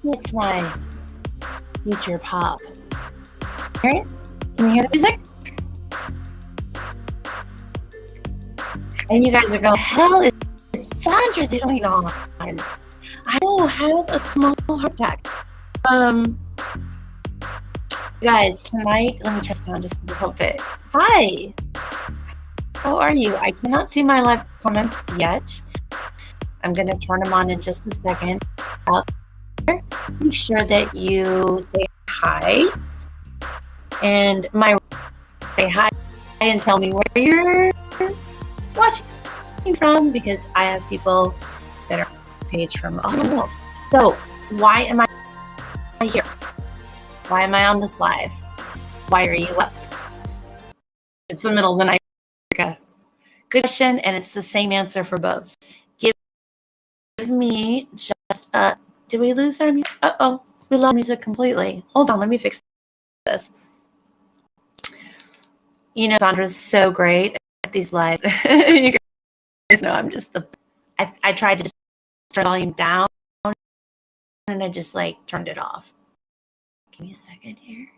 It's my future pop. Hear it? Can you hear the music? And you guys are going, hell is Sandra doing on? I will have a small heart attack. Guys, tonight, let me test on just a little bit. Hi. How are you? I cannot see my live comments yet. I'm going to turn them on in just a second. Make sure that you say hi. And say hi and tell me where you're watching from, because I have people that are page from all the world. So why am I here? Why am I on this live? Why are you up? It's the middle of the night. Okay. Good question, and it's the same answer for both. Give me just did we lose our music? Uh-oh, we lost music completely. Hold on, let me fix this. You know, Sandra's so great at these live. You guys know I'm just I tried to just turn the volume down, and I just like turned it off. Give me a second here.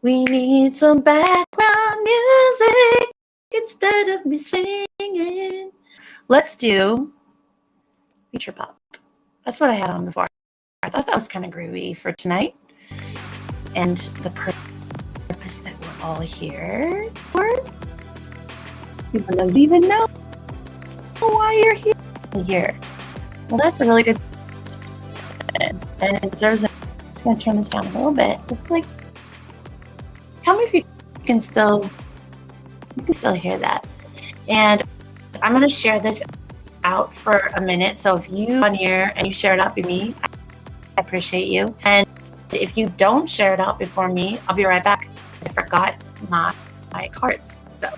We need some background music instead of me singing. Let's do feature pop. That's what I had on before. I thought that was kind of groovy for tonight. And the purpose that we're all here for. People don't even know why you're here. Well, that's a really good question. And it deserves it. I'm just going to turn this down a little bit. Just like, tell me if you can still hear that. And I'm going to share this out for a minute. So if you on here and you share it out with me, I appreciate you. And if you don't share it out before me, I'll be right back. I forgot my cards. So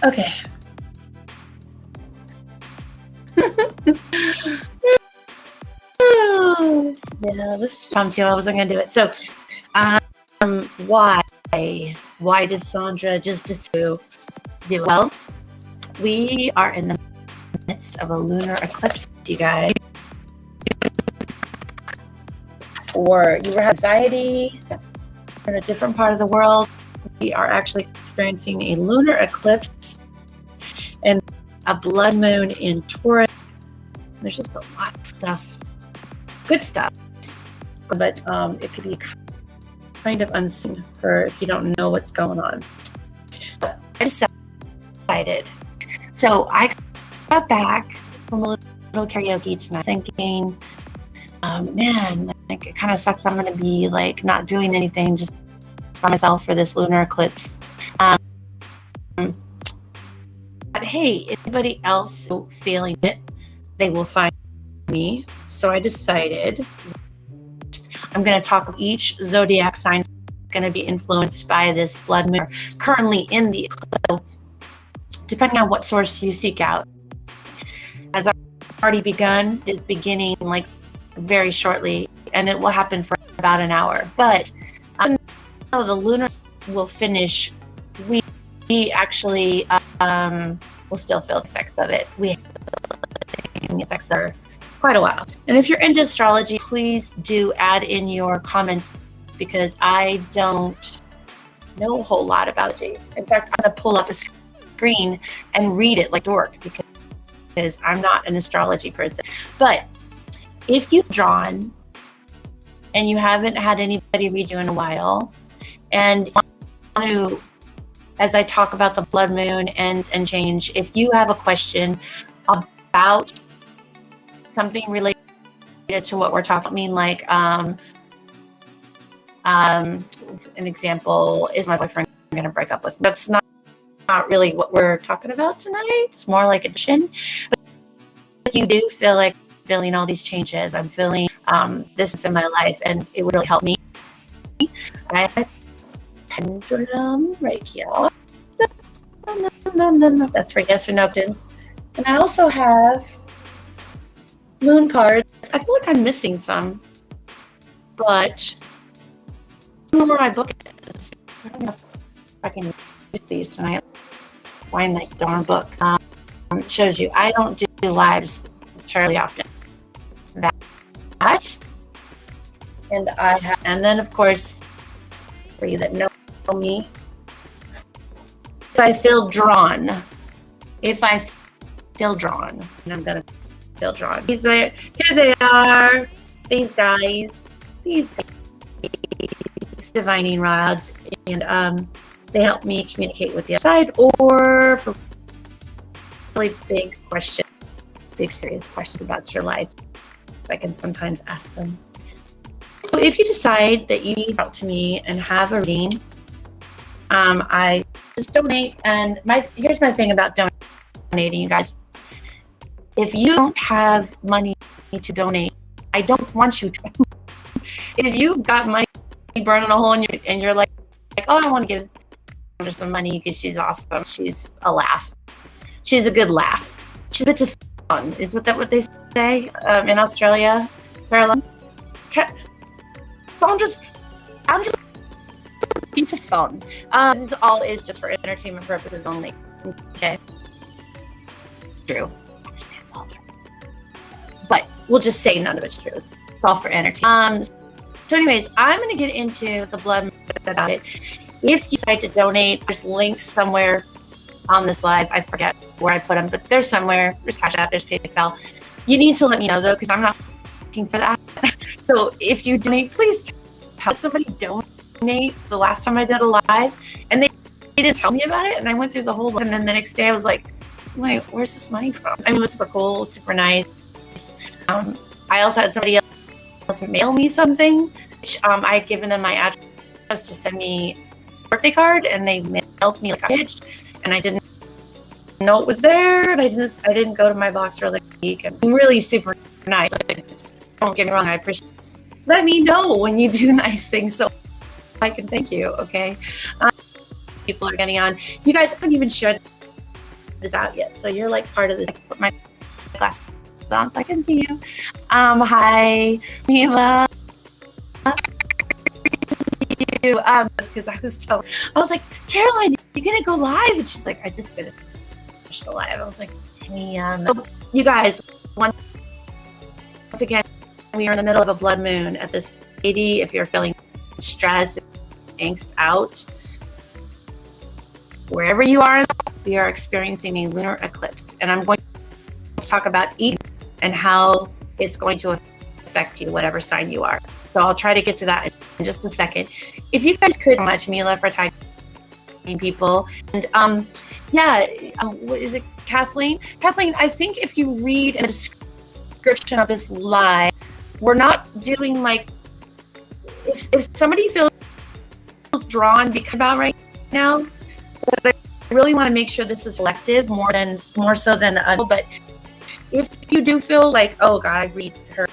okay. Yeah, this is fun too. I wasn't gonna do it. So, why did Sandra just do it? Well, we are in the midst of a lunar eclipse, you guys. Or you have anxiety in a different part of the world. We are actually experiencing a lunar eclipse and a blood moon in Taurus. There's just a lot of stuff, good stuff, but it could be kind of unseen for if you don't know what's going on. But I decided. So I got back from a little karaoke tonight thinking, man, like it kind of sucks. I'm going to be like not doing anything, just by myself for this lunar eclipse. But hey, if anybody else feeling it, they will find me. So I decided I'm going to talk each zodiac sign is going to be influenced by this blood moon currently in the eclipse, depending on what source you seek out. As I've already begun, is beginning like very shortly, and it will happen for about an hour. But the lunar will finish. We actually will still feel the effects of it. We the effects are quite a while. And if you're into astrology, please do add in your comments, because I don't know a whole lot about it. In fact, I'm going to pull up a screen and read it like a dork because I'm not an astrology person. But if you've drawn and you haven't had anybody read you in a while, and you want to, as I talk about the blood moon ends and change, if you have a question about something related to what we're talking about, like an example, is my boyfriend going to break up with me? That's not really what we're talking about tonight. It's more like addition. But you do feel like feeling all these changes. I'm feeling this in my life, and it would really help me. I have a pendulum right here. That's for yes or no questions. And I also have moon cards. I feel like I'm missing some, but I don't know where my book is. So I don't know if I can use these tonight. Find that darn book. It shows you I don't do lives terribly often. That, and I have, and then of course, for you that know me, if I feel drawn, and I'm gonna feel drawn. Here they are. These guys, divining rods, and they help me communicate with the other side, or for really big questions, big serious questions about your life. I can sometimes ask them. So if you decide that you need to talk to me and have a reading, I just donate. And here's my thing about donating, you guys. If you don't have money to donate, I don't want you to. If you've got money burning a hole in you and you're like, oh, I want to give her some money because she's awesome. She's a laugh. She's a good laugh. She's a bit of fun. Is what they say in Australia? Caroline? Sandra's a piece of fun. This all is just for entertainment purposes only. Okay. True. It's all true. But we'll just say none of it's true. It's all for entertainment. So anyways, I'm going to get into the blood about it. If you decide to donate, there's links somewhere on this live. I forget where I put them, but there's somewhere. There's Cash App, there's PayPal. You need to let me know, though, because I'm not looking for that. So if you donate, please help somebody donate. The last time I did a live, and they didn't tell me about it, and I went through the whole live, and then the next day I was like, wait, where's this money from? I mean, it was super cool, super nice. I also had somebody else mail me something, which I had given them my address to send me a birthday card, and they mailed me like a package, and I didn't know it was there, and I didn't go to my box for like a week, and really super nice. Like, don't get me wrong, I appreciate it. Let me know when you do nice things so I can thank you, okay? People are getting on. You guys haven't even shared this out yet, so you're like part of this. Put my glasses on so I can see you. Hi, Mila. Because I was like, Caroline, you're gonna go live, and she's like, I just finished the live. I was like, damn. So, you guys, once again, we are in the middle of a blood moon at this 80. If you're feeling stress, angst out, wherever you are, we are experiencing a lunar eclipse, and I'm going to talk about eating and how it's going to affect you, whatever sign you are. So I'll try to get to that in just a second. If you guys could much Mila for tagging people, and what is it, Kathleen? Kathleen, I think if you read the description of this live, we're not doing like, if somebody feels drawn about right now, but I really want to make sure this is selective more so than the other. But if you do feel like, oh God, I read her,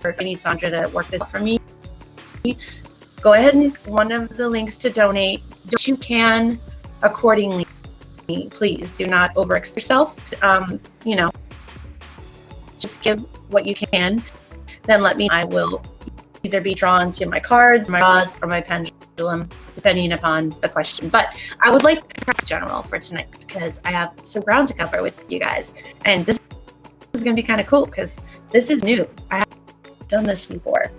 I need Sandra to work this out for me, go ahead and one of the links to donate. You can accordingly. Please do not overextend yourself. Just give what you can. Then let me. I will either be drawn to my cards, my rods, or my pendulum, depending upon the question. But I would like to press general for tonight because I have some ground to cover with you guys, and this is going to be kind of cool because this is new. I haven't done this before.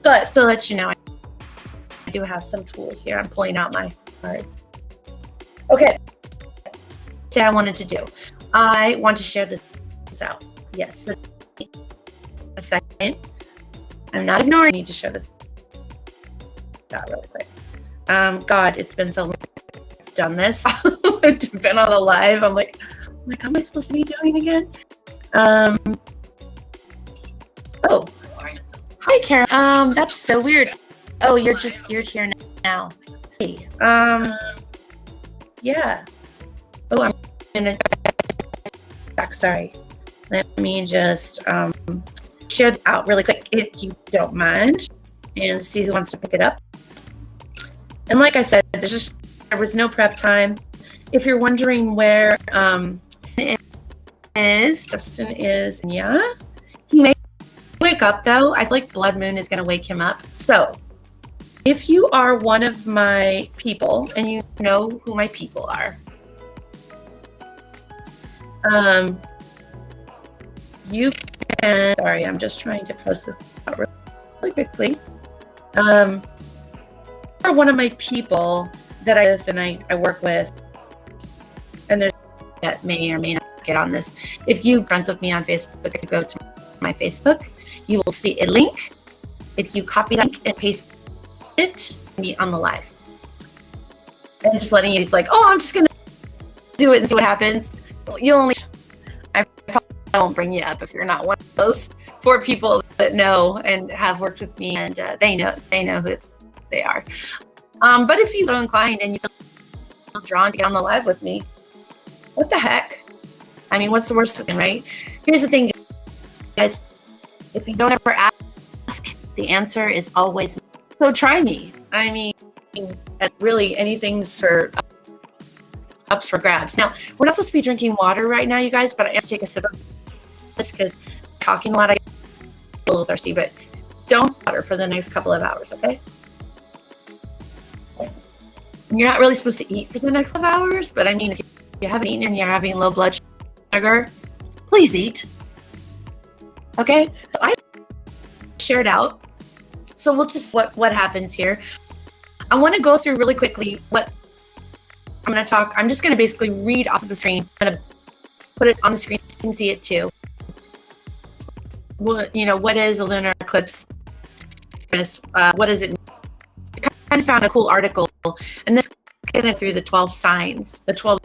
But to let you know, I do have some tools here. I'm pulling out my cards. Okay. say I wanted to do. I want to share this out. Yes. So a second. I'm not ignoring. I need to share this out really quick. God, it's been so long I've done this. I've been on a live. I'm like, how am I supposed to be doing again? Oh, hi, Karen. That's so weird. Oh, you're here now. See, yeah. Oh, I'm gonna back. Sorry. Let me just share it out really quick, if you don't mind, and see who wants to pick it up. And like I said, there was no prep time. If you're wondering where Justin is, yeah, he may wake up though. I feel like blood moon is going to wake him up. So if you are one of my people, and you know who my people are, you can, sorry, I'm just trying to post this out really quickly. Or one of my people that I work with, and there's that may or may not get on this. If you friends with me on Facebook, if you go to my Facebook, you will see a link. If you copy that link and paste it, be on the live. And just letting you, he's like, oh, I'm just gonna do it and see what happens. I won't bring you up if you're not one of those 4 people that know and have worked with me, and they know who they are. But if you feel inclined and you feel drawn to get on the live with me, what the heck? I mean, what's the worst thing, right? Here's the thing, guys. If you don't ever ask, the answer is always no. So try me. I mean, really, anything's for ups for grabs. Now, we're not supposed to be drinking water right now, you guys, but I have to take a sip of this because talking a lot, I get a little thirsty, but don't water for the next couple of hours, okay? You're not really supposed to eat for the next couple of hours, but I mean, if you haven't eaten and you're having low blood sugar, please eat. Okay? So I shared out. So we'll just, what happens here. I want to go through really quickly what I'm going to talk. I'm just going to basically read off of the screen. I'm going to put it on the screen so you can see it too. Well, what is a lunar eclipse? What does it mean? I kind of found a cool article, and this kind of through the 12 signs, the 12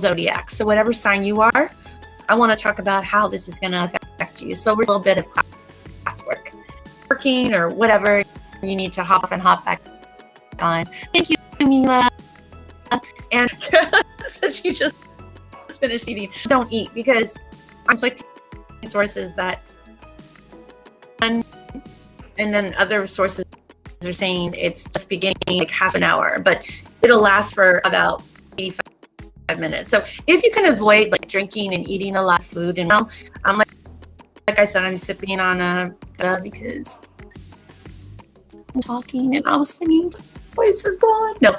zodiacs. So whatever sign you are, I want to talk about how this is going to affect you. So we're a little bit of classwork, working or whatever you need to hop off and hop back on. Thank you, Mila. And since you just finished eating, don't eat, because I'm like sources that, and then other sources are saying it's just beginning like half an hour, but it'll last for about 85 minutes. So if you can avoid like drinking and eating a lot of food, and I'm like I said, I'm sipping on a because I'm talking and I was singing, voice is gone. No.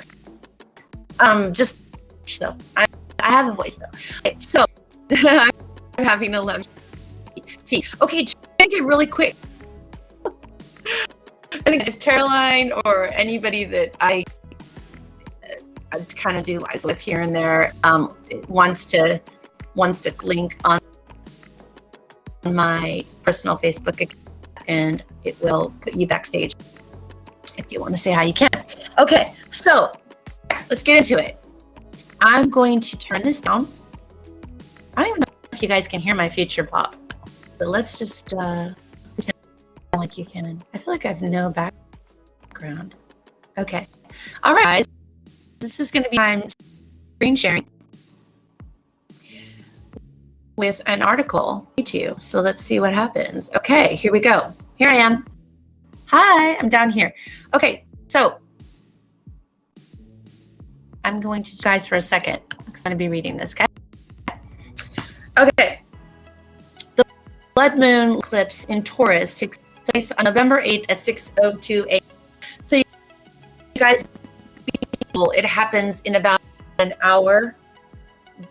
Just so I have a voice though. Okay, so I'm having a love tea. Okay, drink it really quick. And if Caroline or anybody that I kind of do lives with here and there wants to link on my personal Facebook account, and it will put you backstage if you want to say hi, you can. Okay, so let's get into it. I'm going to turn this down. I don't even know if you guys can hear my future pop, but let's just pretend like you can. I feel like I have no background. Okay. All right, guys. This is going to be time screen sharing with an article to you. So let's see what happens. Okay, here we go. Here I am. Hi, I'm down here. Okay, so I'm going to guys for a second because I'm going to be reading this, okay? Okay. The blood moon eclipse in Taurus takes place on November 8th at 6:02 a.m. So you guys, it happens in about an hour,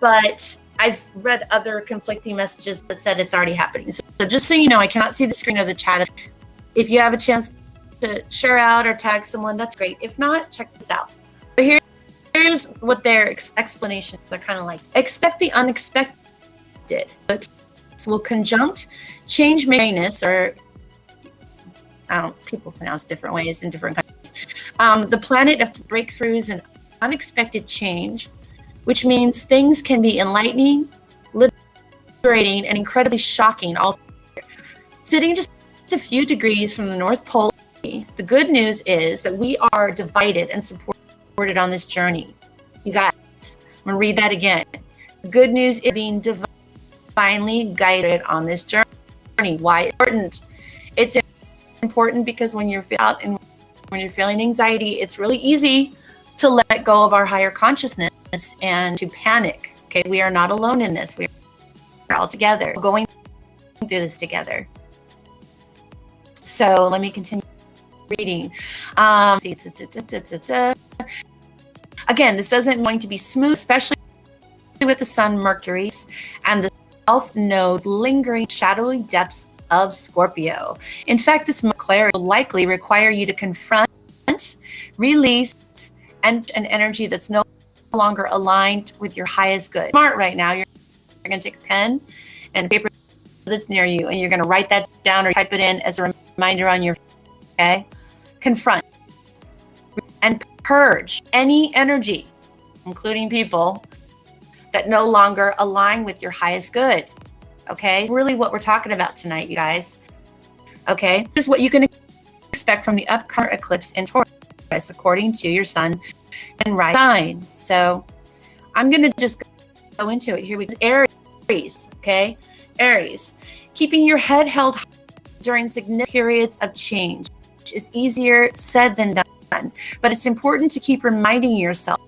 but I've read other conflicting messages that said it's already happening. So just so you know, I cannot see the screen or the chat. If you have a chance to share out or tag someone, that's great. If not, check this out. So here's here's what their explanations are kind of like. Expect the unexpected. Will conjunct change Marinus, or people pronounce different ways in different countries. The planet of breakthroughs and unexpected change, which means things can be enlightening, liberating, and incredibly shocking all together. Sitting just a few degrees from the North Pole, the good news is that we are divided and supported on this journey. You guys, I'm going to read that again. The good news is being divinely guided on this journey. Why important? It's important because when you're out and when you're feeling anxiety, it's really easy to let go of our higher consciousness and to panic. Okay, we are not alone in this. We're all together. We're going through this together. So let me continue reading. Again, this doesn't going to be smooth, especially with the Sun, Mercury, and the South Node lingering shadowy depths of Scorpio. In fact, this clarity will likely require you to confront, release, and an energy that's no longer aligned with your highest good. Smart right now. You're going to take a pen and paper that's near you, and you're going to write that down or type it in as a reminder on your, okay? Confront and purge any energy, including people that no longer align with your highest good. Okay, really what we're talking about tonight, you guys. Okay, this is what you can expect from the upcoming eclipse in Taurus, according to your sun and rising sign. So I'm going to just go into it. Here we go. Aries, okay? Aries, keeping your head held high during significant periods of change is easier said than done, but it's important to keep reminding yourself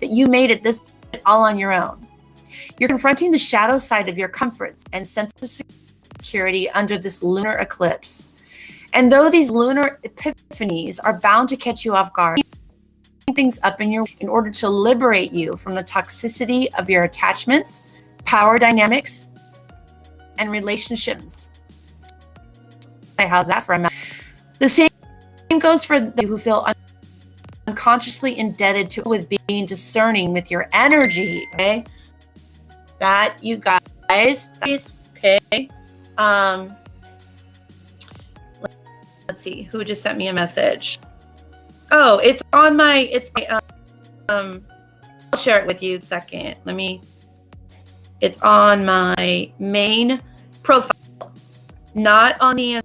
that you made it this all on your own. You're confronting the shadow side of your comforts and sense of security under this lunar eclipse. And though these lunar epiphanies are bound to catch you off guard, things up in order to liberate you from the toxicity of your attachments, power dynamics, and relationships. How's that for a minute? The same goes for those who feel unconsciously indebted to with being discerning with your energy. Okay, that you guys. Okay. Let's see who just sent me a message. Oh, it's on my. I'll share it with you in a second. It's on my main profile, not on the.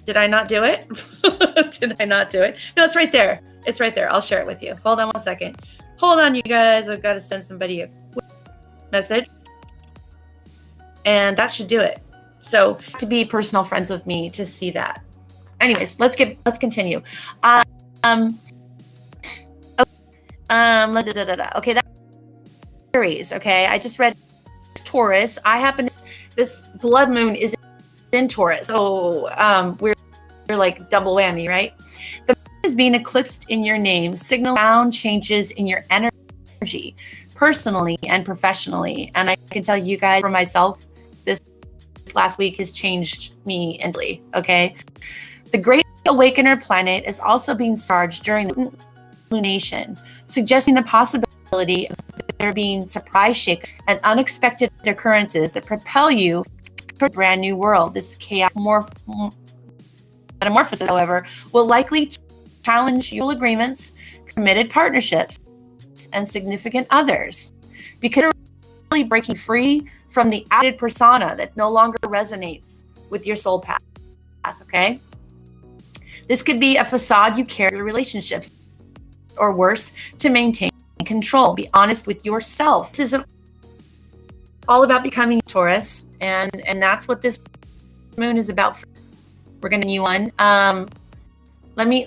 Did I not do it? Did I not do it? No, it's right there. It's right there. I'll share it with you. Hold on one second. Hold on, you guys. I've got to send somebody a quick message. And that should do it. So to be personal friends with me to see that. Anyways, let's continue. Okay, that's Aries. Okay, I just read Taurus. This blood moon is in Taurus. So we're like double whammy, right? The moon is being eclipsed in your name, signal profound changes in your energy, personally and professionally. And I can tell you guys, for myself, this last week has changed me endlessly. Okay, the Great Awakener planet is also being charged during the lunation, suggesting the possibility of there being surprise shake and unexpected occurrences that propel you to a brand new world. This chaos metamorphosis, however, will likely challenge your agreements, committed partnerships, and significant others, because you're really breaking free from the added persona that no longer resonates with your soul path. Okay, this could be a facade you carry in your relationships, or worse, to maintain control. Be honest with yourself. This is all about becoming Taurus, and that's what this moon is about. We're gonna new one. Let me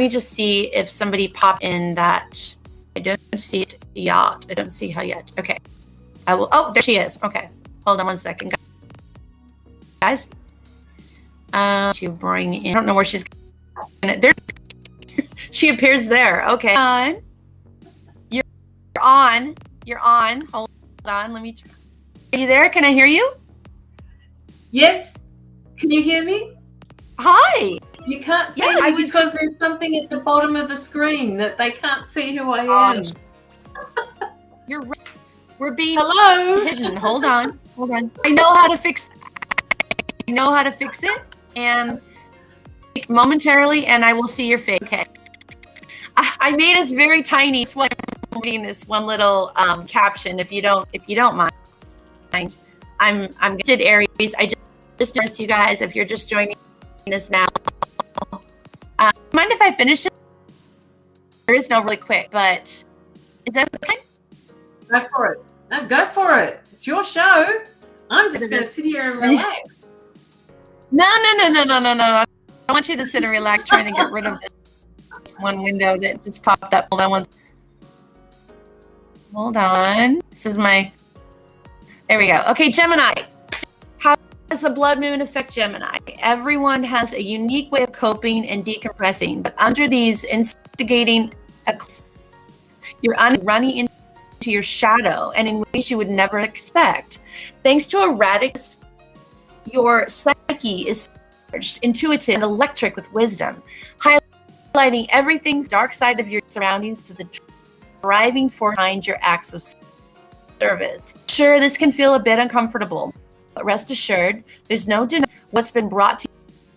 just see if somebody popped in that. I don't see it yet. I don't see her yet. Okay, I will. Oh, there she is. Okay, hold on one second, guys. To bring in. I don't know where she's. There, she appears there. Okay. You're on. You're on. Hold on. Let me. Are you there? Can I hear you? Yes. Can you hear me? Hi. You can't see Yeah, me because there's something at the bottom of the screen that they can't see who I am. You're right. We're being hidden. Hold on. I know how to fix it. And momentarily, and I will see your face. Okay. I made us very tiny. So I'm reading this one little caption. If you don't mind, I'm gifted Aries. I just asked you guys if you're just joining us now. Mind if I finish it? There is no really quick, but is that okay? Go for it. No, go for it. It's your show. I'm just going to sit here and relax. No. I want you to sit and relax, trying to get rid of this one window that just popped up. Hold on. This is my. There we go. Okay, Gemini. How does the blood moon affect Gemini? Everyone has a unique way of coping and decompressing, but under these instigating, you're running into your shadow and in ways you would never expect. Thanks to erratic, your psyche is charged, intuitive, and electric with wisdom, highlighting everything dark side of your surroundings to the driving force behind your acts of service. Sure, this can feel a bit uncomfortable, but rest assured, there's no denying what's been brought to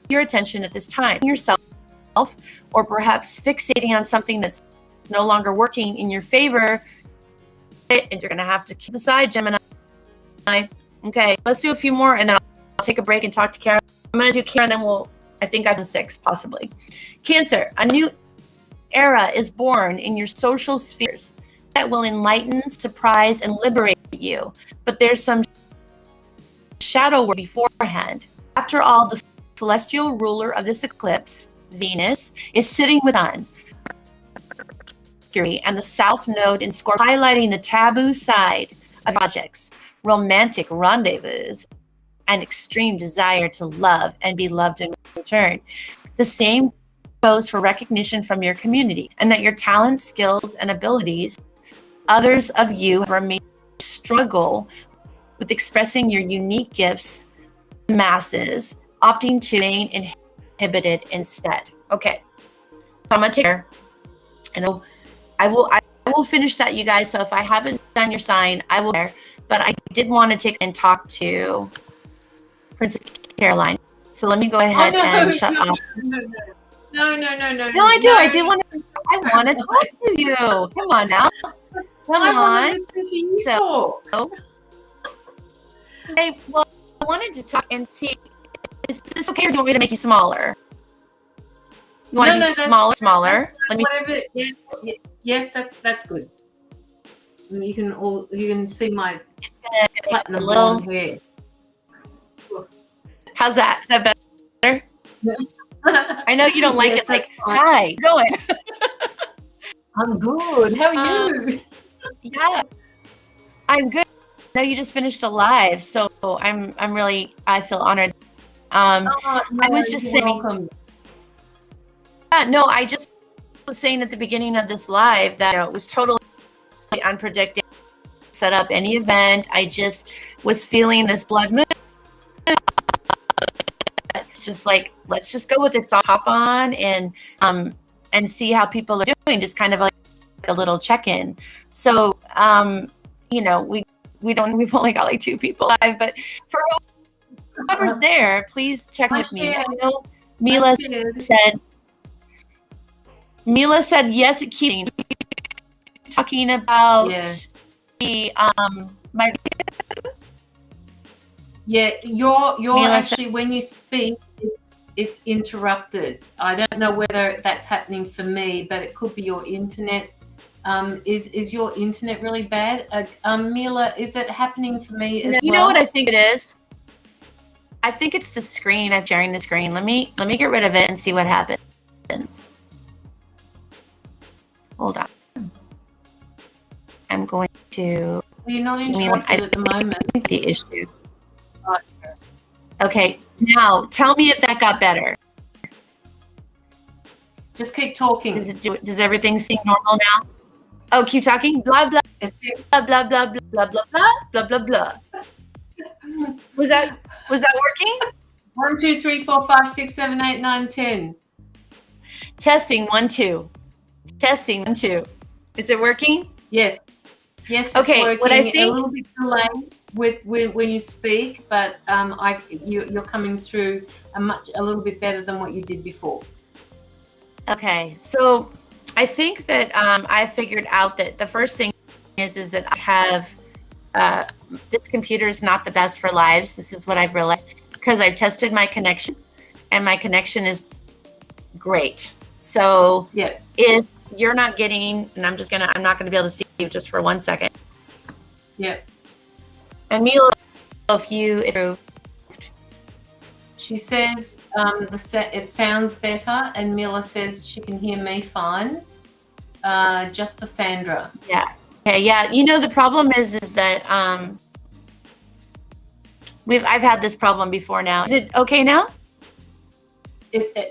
your attention at this time. Yourself, or perhaps fixating on something that's no longer working in your favor, and you're going to have to keep aside, Gemini. Okay, let's do a few more, and then I'll take a break and talk to Karen. I'm going to do Karen, and then I think I've done 6, possibly. Cancer, a new era is born in your social spheres that will enlighten, surprise, and liberate you. But there's some shadow work beforehand. After all, the celestial ruler of this eclipse, Venus, is sitting with Sun, Mercury, and the South Node in Scorpio, highlighting the taboo side of objects, romantic rendezvous, and extreme desire to love and be loved in return. The same goes for recognition from your community, and that your talents, skills, and abilities, others of you have remained struggle with expressing your unique gifts to masses, opting to remain inhibited instead. Okay, so I'm gonna take care, and I will finish that, you guys. So if I haven't done your sign, I will there. But I did want to take and talk to Princess Caroline. So let me go ahead and shut off. No, I do. I do want to. I want to talk to you. Come on now. Come I on. want to listen to you talk. Hey, well, I wanted to talk and see. Is this okay, or do you want me to make you smaller? You want to be smaller? Let me. Whatever. Yeah, yes, that's good. You can see my platinum blonde hair. How's that? Is that better? I know you don't like it. Like, hi, going. I'm good. How are you? Yeah, I'm good. I know you just finished a live, so I feel honored. I was just saying. No, I just was saying at the beginning of this live that it was totally unpredictable. Set up any event. I just was feeling this blood moon. It's just like, let's just go with it. Hop on and see how people are doing. Just kind of like a little check-in. So we've only got like 2 people live, but for whoever's there, please check with me. I know Mila said yes. It keeps talking about the my. Yeah, you're actually when you speak, it's interrupted. I don't know whether that's happening for me, but it could be your internet. Is your internet really bad? Mila, is it happening for me as well? You know what I think it is? I think it's the screen. I'm sharing the screen. Let me get rid of it and see what happens. Hold on. I'm going to. You're not interrupted at the moment. The issue. Okay, now tell me if that got better. Just keep talking. Does everything seem normal now? Oh, keep talking. Blah blah blah blah blah blah blah blah blah blah blah. Was that working? 1, 2, 3, 4, 5, 6, 7, 8, 9, 10. Testing 1, 2. Testing 1, 2. Is it working? Yes. Yes, it's Okay, working. what I think, a little bit delayed with when you speak, but you're coming through a little bit better than what you did before. okay, so I think that I figured out that the first thing is that I have this computer is not the best for lives. This is what I've realized because I've tested my connection, and my connection is great. So Yeah. if you're not getting, and I'm not gonna be able to see you just for 1 second. Yeah. And Mila, if She says it sounds better, and Mila says she can hear me fine. Just for Sandra. Yeah. Okay. Yeah. You know, the problem is that I've had this problem before now. Is it okay now?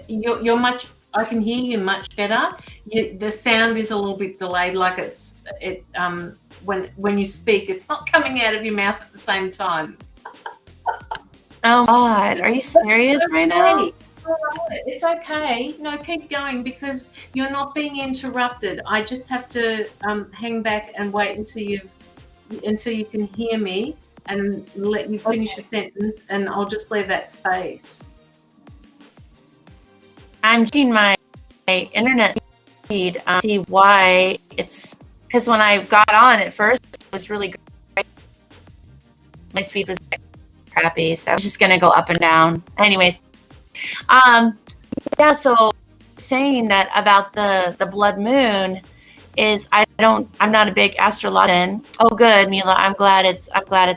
You're much. I can hear you much better. The sound is a little bit delayed, like when you speak, it's not coming out of your mouth at the same time. Oh God, are you serious right now? It's okay. No, keep going because you're not being interrupted. I just have to hang back and wait until you can hear me and let you finish a sentence, and I'll just leave that space. I'm checking my internet feed to see why it's because when I got on at first, it was really great. My speed was crappy, so I was just gonna go up and down. Anyways, yeah. So saying that about the blood moon is I'm not a big astrologian. Oh, good, Mila. I'm glad it's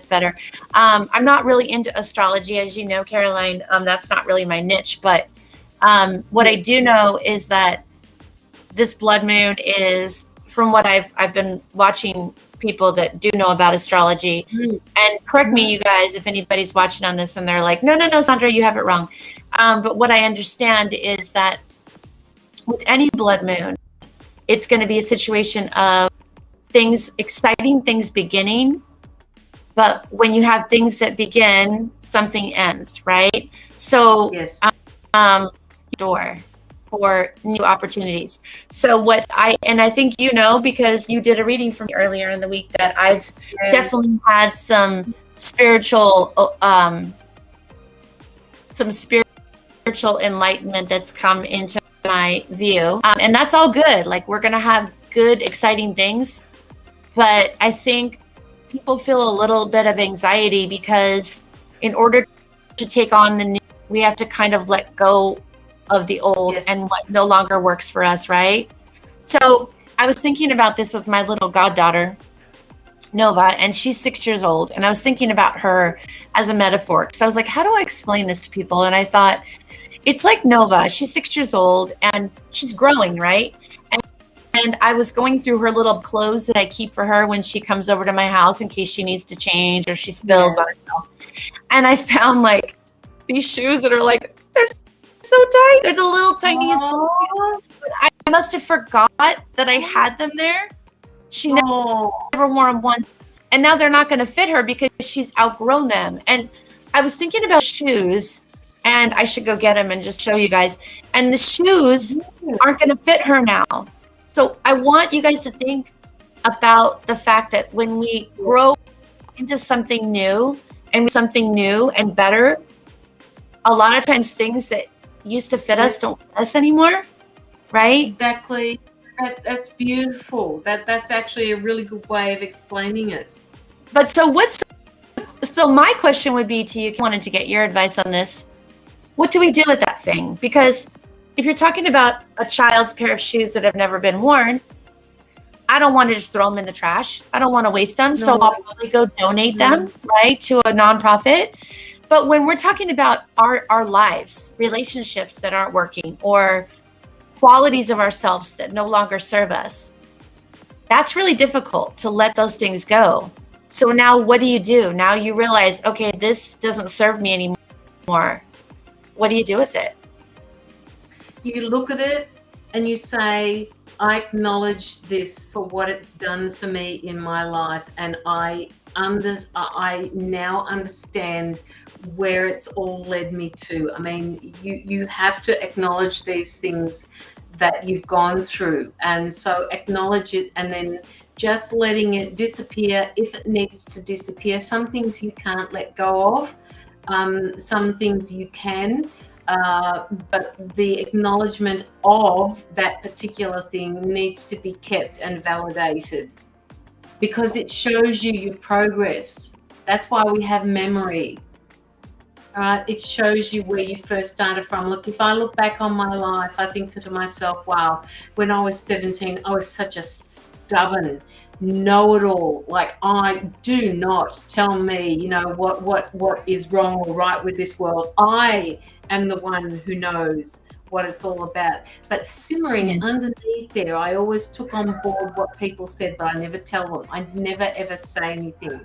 better. I'm not really into astrology, as you know, Caroline. That's not really my niche, but what I do know is that this blood moon is, from what I've been watching people that do know about astrology, and correct me, you guys, if anybody's watching on this and they're like, no, Sandra, you have it wrong. But what I understand is that with any blood moon, it's going to be a situation of exciting things beginning, but when you have things that begin, something ends, right? So, yes. Door for new opportunities. So I think you know, because you did a reading for me earlier in the week, that I've definitely had some spiritual enlightenment that's come into my view, and that's all good. Like, we're gonna have good, exciting things, but I think people feel a little bit of anxiety because in order to take on the new, we have to kind of let go of the old and what no longer works for us, right? So I was thinking about this with my little goddaughter, Nova, and she's 6 years old. And I was thinking about her as a metaphor. So I was like, how do I explain this to people? And I thought, it's like Nova. She's 6 years old and she's growing, right? And I was going through her little clothes that I keep for her when she comes over to my house in case she needs to change or she spills on herself. And I found like these shoes that are like, they're so tight. They're the little tiniest. But I must have forgot that I had them there. She never wore them once. And now they're not going to fit her because she's outgrown them. And I was thinking about shoes, and I should go get them and just show you guys. And the shoes aren't going to fit her now. So I want you guys to think about the fact that when we grow into something new and better, a lot of times things that used to fit us don't fit us anymore, right? Exactly. That's beautiful. That's actually a really good way of explaining it. But so my question would be to you, I wanted to get your advice on this. What do we do with that thing? Because if you're talking about a child's pair of shoes that have never been worn, I don't want to just throw them in the trash. I don't want to waste them. So I'll probably go donate them, right, to a nonprofit. But when we're talking about our lives, relationships that aren't working, or qualities of ourselves that no longer serve us, that's really difficult to let those things go. So now what do? Now you realize, okay, this doesn't serve me anymore. What do you do with it? You look at it and you say, I acknowledge this for what it's done for me in my life, and I now understand where it's all led me to. I mean, you have to acknowledge these things that you've gone through, and so acknowledge it, and then just letting it disappear if it needs to disappear. Some things you can't let go of, some things you can, but the acknowledgement of that particular thing needs to be kept and validated, because it shows you your progress. That's why we have memory. All right, it shows you where you first started from. Look, if I look back on my life, I think to myself, wow, when I was 17, I was such a stubborn know-it-all. Like, I do not tell me, you know, what is wrong or right with this world. I am the one who knows what it's all about. But simmering underneath there, I always took on board what people said, but I never tell them. I never ever say anything.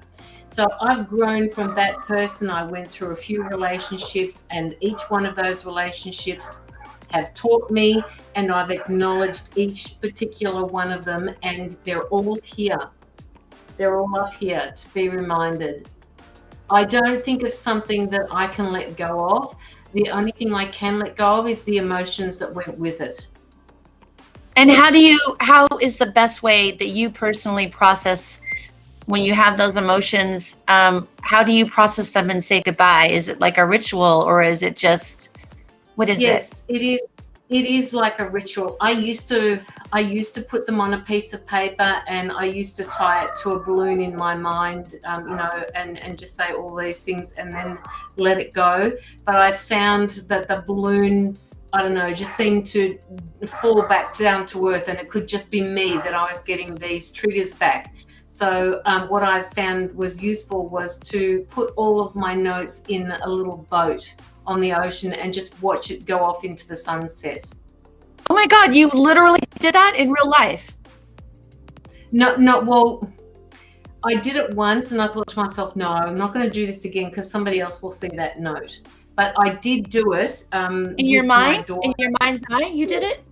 So I've grown from that person. I went through a few relationships, and each one of those relationships have taught me, and I've acknowledged each particular one of them, and they're all here. They're all up here to be reminded. I don't think it's something that I can let go of. The only thing I can let go of is the emotions that went with it. And how is the best way that you personally process when you have those emotions? How do you process them and say goodbye? Is it like a ritual, or is it just, what is it? Yes, it is. It is like a ritual. I used to put them on a piece of paper, and I used to tie it to a balloon in my mind, you know, and just say all these things and then let it go. But I found that the balloon, I don't know, just seemed to fall back down to earth, and it could just be me that I was getting these triggers back. So what I found was useful was to put all of my notes in a little boat on the ocean and just watch it go off into the sunset. Oh my God, you literally did that in real life? No, well, I did it once, and I thought to myself, no, I'm not going to do this again, because somebody else will see that note. But I did do it. In your mind? In your mind's eye, you did it?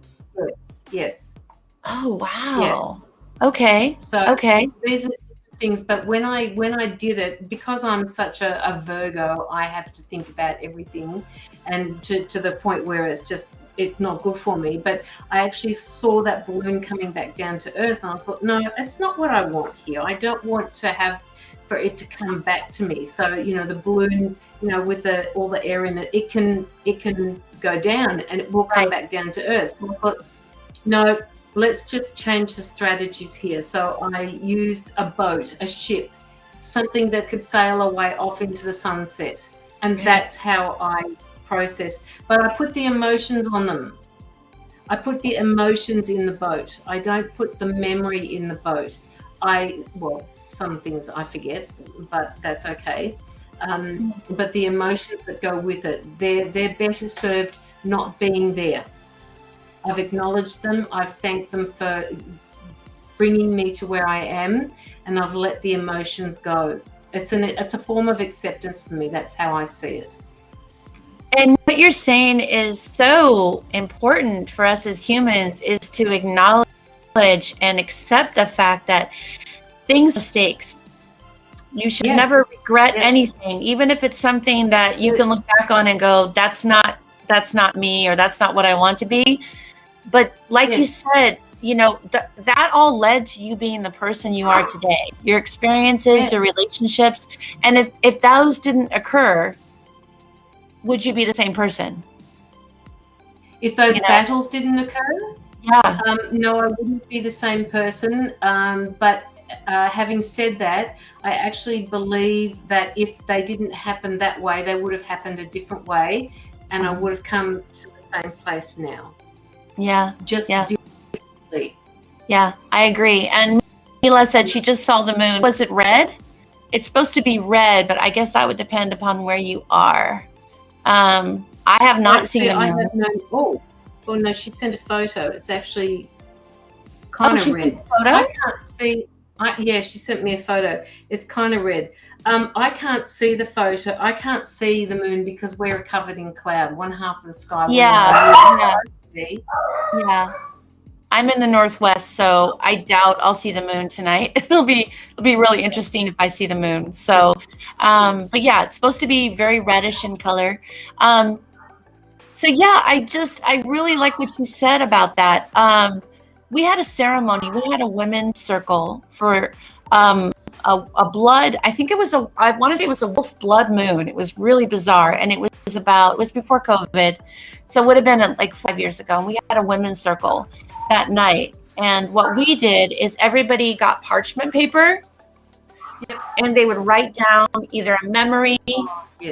Yes. Oh, wow. Yeah. Okay. So okay. These are things, but when I did it, because I'm such a Virgo, I have to think about everything, and to the point where it's not good for me. But I actually saw that balloon coming back down to earth, and I thought, no, it's not what I want here. I don't want to have for it to come back to me. So, you know, the balloon, you know, with all the air in it, it can go down and it will come back down to earth. So I thought, no, let's just change the strategies here. So I used a boat, a ship, something that could sail away off into the sunset. And that's how I processed. But I put the emotions on them. I put the emotions in the boat. I don't put the memory in the boat. Well, some things I forget, but that's okay. But the emotions that go with it, they're better served not being there. I've acknowledged them. I've thanked them for bringing me to where I am, and I've let the emotions go. It's a form of acceptance for me. That's how I see it. And what you're saying is so important for us as humans, is to acknowledge and accept the fact that mistakes. You should never regret anything, even if it's something that you can look back on and go, that's not me, or that's not what I want to be. But like you said, you know, that all led to you being the person you are today. Your experiences, your relationships. And if those didn't occur, would you be the same person? If those battles didn't occur? Yeah. No, I wouldn't be the same person. But having said that, I actually believe that if they didn't happen that way, they would have happened a different way, and I would have come to the same place now. Yeah. Just differently. Yeah, I agree. And Mila said she just saw the moon. Was it red? It's supposed to be red, but I guess that would depend upon where you are. I have not seen the moon. Oh no, she sent a photo. It's actually, it's kind of red. Sent a photo? I can't see. She sent me a photo. It's kind of red. I can't see the photo. I can't see the moon because we're covered in cloud. One half of the sky. Yeah. I'm in the Northwest, so I doubt I'll see the moon tonight. It'll be really interesting if I see the moon. So, but yeah, it's supposed to be very reddish in color. Um, so yeah, I really like what you said about that. We had a ceremony. We had a women's circle for a blood. I think it was I want to say it was a wolf blood moon. It was really bizarre, and it was before COVID, so it would have been like 5 years ago. And we had a women's circle that night. And what we did is everybody got parchment paper, and they would write down either a memory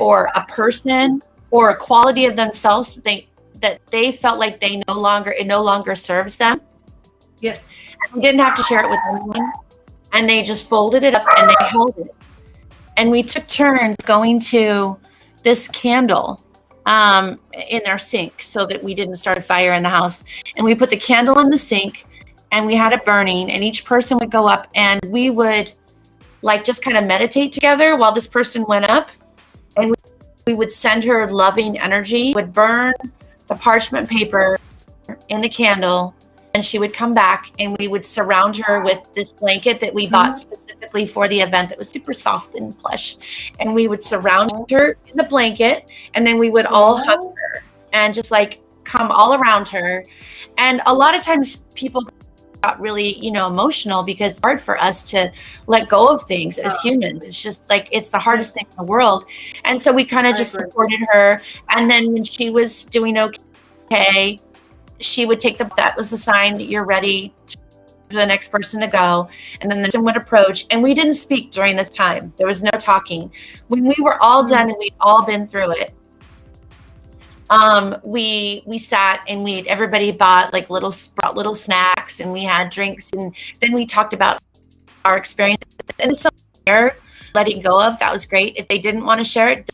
or a person or a quality of themselves that they felt like it no longer serves them. Yep. And we didn't have to share it with anyone. And they just folded it up and they held it. And we took turns going to this candle in our sink so that we didn't start a fire in the house. And we put the candle in the sink and we had it burning, and each person would go up and we would like just kind of meditate together while this person went up, and we would send her loving energy, would burn the parchment paper in the candle, and she would come back and we would surround her with this blanket that we bought specifically for the event that was super soft and plush. And we would surround her in the blanket, and then we would all hug her and just like come all around her. And a lot of times people got really, emotional because it's hard for us to let go of things as humans. It's just like, it's the hardest thing in the world. And so we kind of just supported her. And then when she was doing okay, she would take that was the sign that you're ready for the next person to go. And then the person would approach, and we didn't speak during this time. There was no talking. When we were all done and we'd all been through it, we sat and everybody bought like little snacks, and we had drinks, and then we talked about our experience. And something letting go of, that was great. If they didn't want to share it,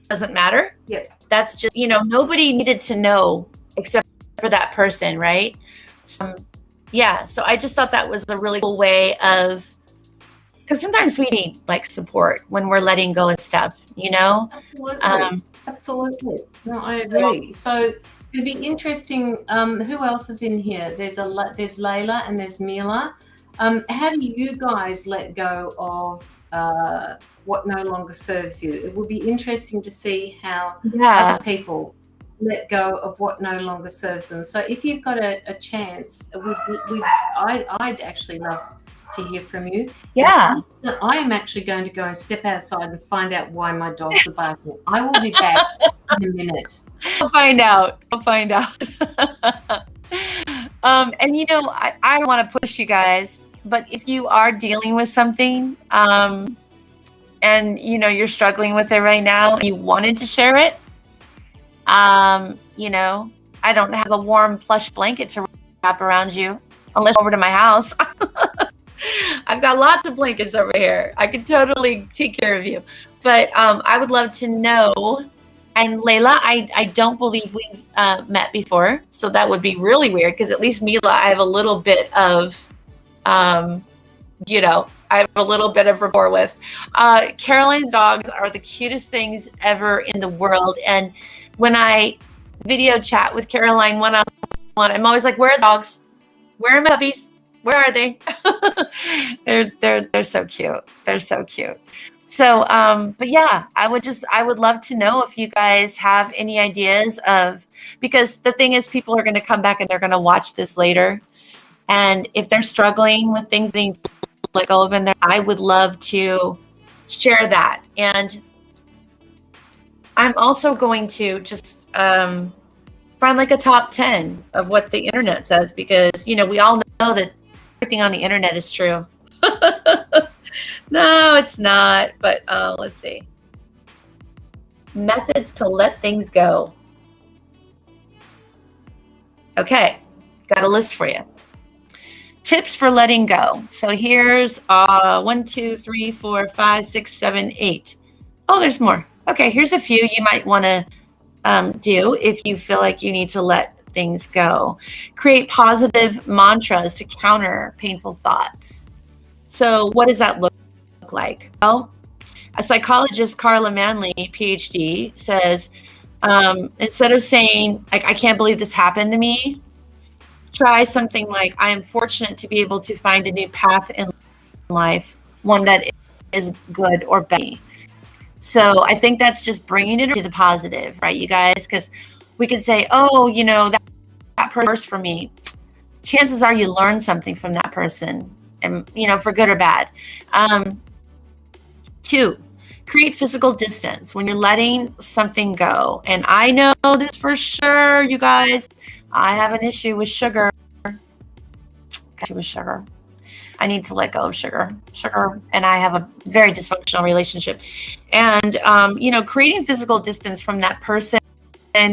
doesn't matter. That's just, nobody needed to know except for that person, right? So I just thought that was a really cool way of, because sometimes we need like support when we're letting go of stuff, Absolutely. No, I agree. So it'd be interesting. Who else is in here? There's Layla and there's Mila. How do you guys let go of what no longer serves you? It would be interesting to see how other people let go of what no longer serves them. So if you've got a chance, I'd actually love to hear from you. I am actually going to go and step outside and find out why my dogs are barking. I will be back in a minute. I'll find out. And I don't want to push you guys, but if you are dealing with something and you're struggling with it right now, and you wanted to share it, I don't have a warm plush blanket to wrap around you unless you're over to my house. I've got lots of blankets over here. I could totally take care of you. But I would love to know. And Layla, I don't believe we've met before, so that would be really weird, because at least Mila, I have a little bit of, I have a little bit of rapport with. Caroline's dogs are the cutest things ever in the world. And when I video chat with Caroline one-on-one, I'm always like, where are the dogs? Where are my puppies? Where are they? They're so cute. They're so cute. So, but yeah, I would love to know if you guys have any ideas because the thing is, people are going to come back and they're going to watch this later. And if they're struggling with things being let go of in there, I would love to share that. And I'm also going to just, find like a top 10 of what the internet says, because, we all know that everything on the internet is true. No, it's not. But let's see. Methods to let things go. Okay, got a list for you. Tips for letting go. So here's 1, 2, 3, 4, 5, 6, 7, 8. Oh, there's more. Okay, here's a few you might want to do if you feel like you need to let things go. Create positive mantras to counter painful thoughts. So what does that look like? Well, a psychologist, Carla Manley, PhD, says, instead of saying, I can't believe this happened to me, try something like, I am fortunate to be able to find a new path in life, one that is good or bad. So I think that's just bringing it to the positive, right, you guys? Because we could say, oh, that person for me. Chances are you learn something from that person, and for good or bad. 2, create physical distance when you're letting something go. And I know this for sure, you guys. I have an issue with sugar. I need to let go of sugar, and I have a very dysfunctional relationship. And, creating physical distance from that person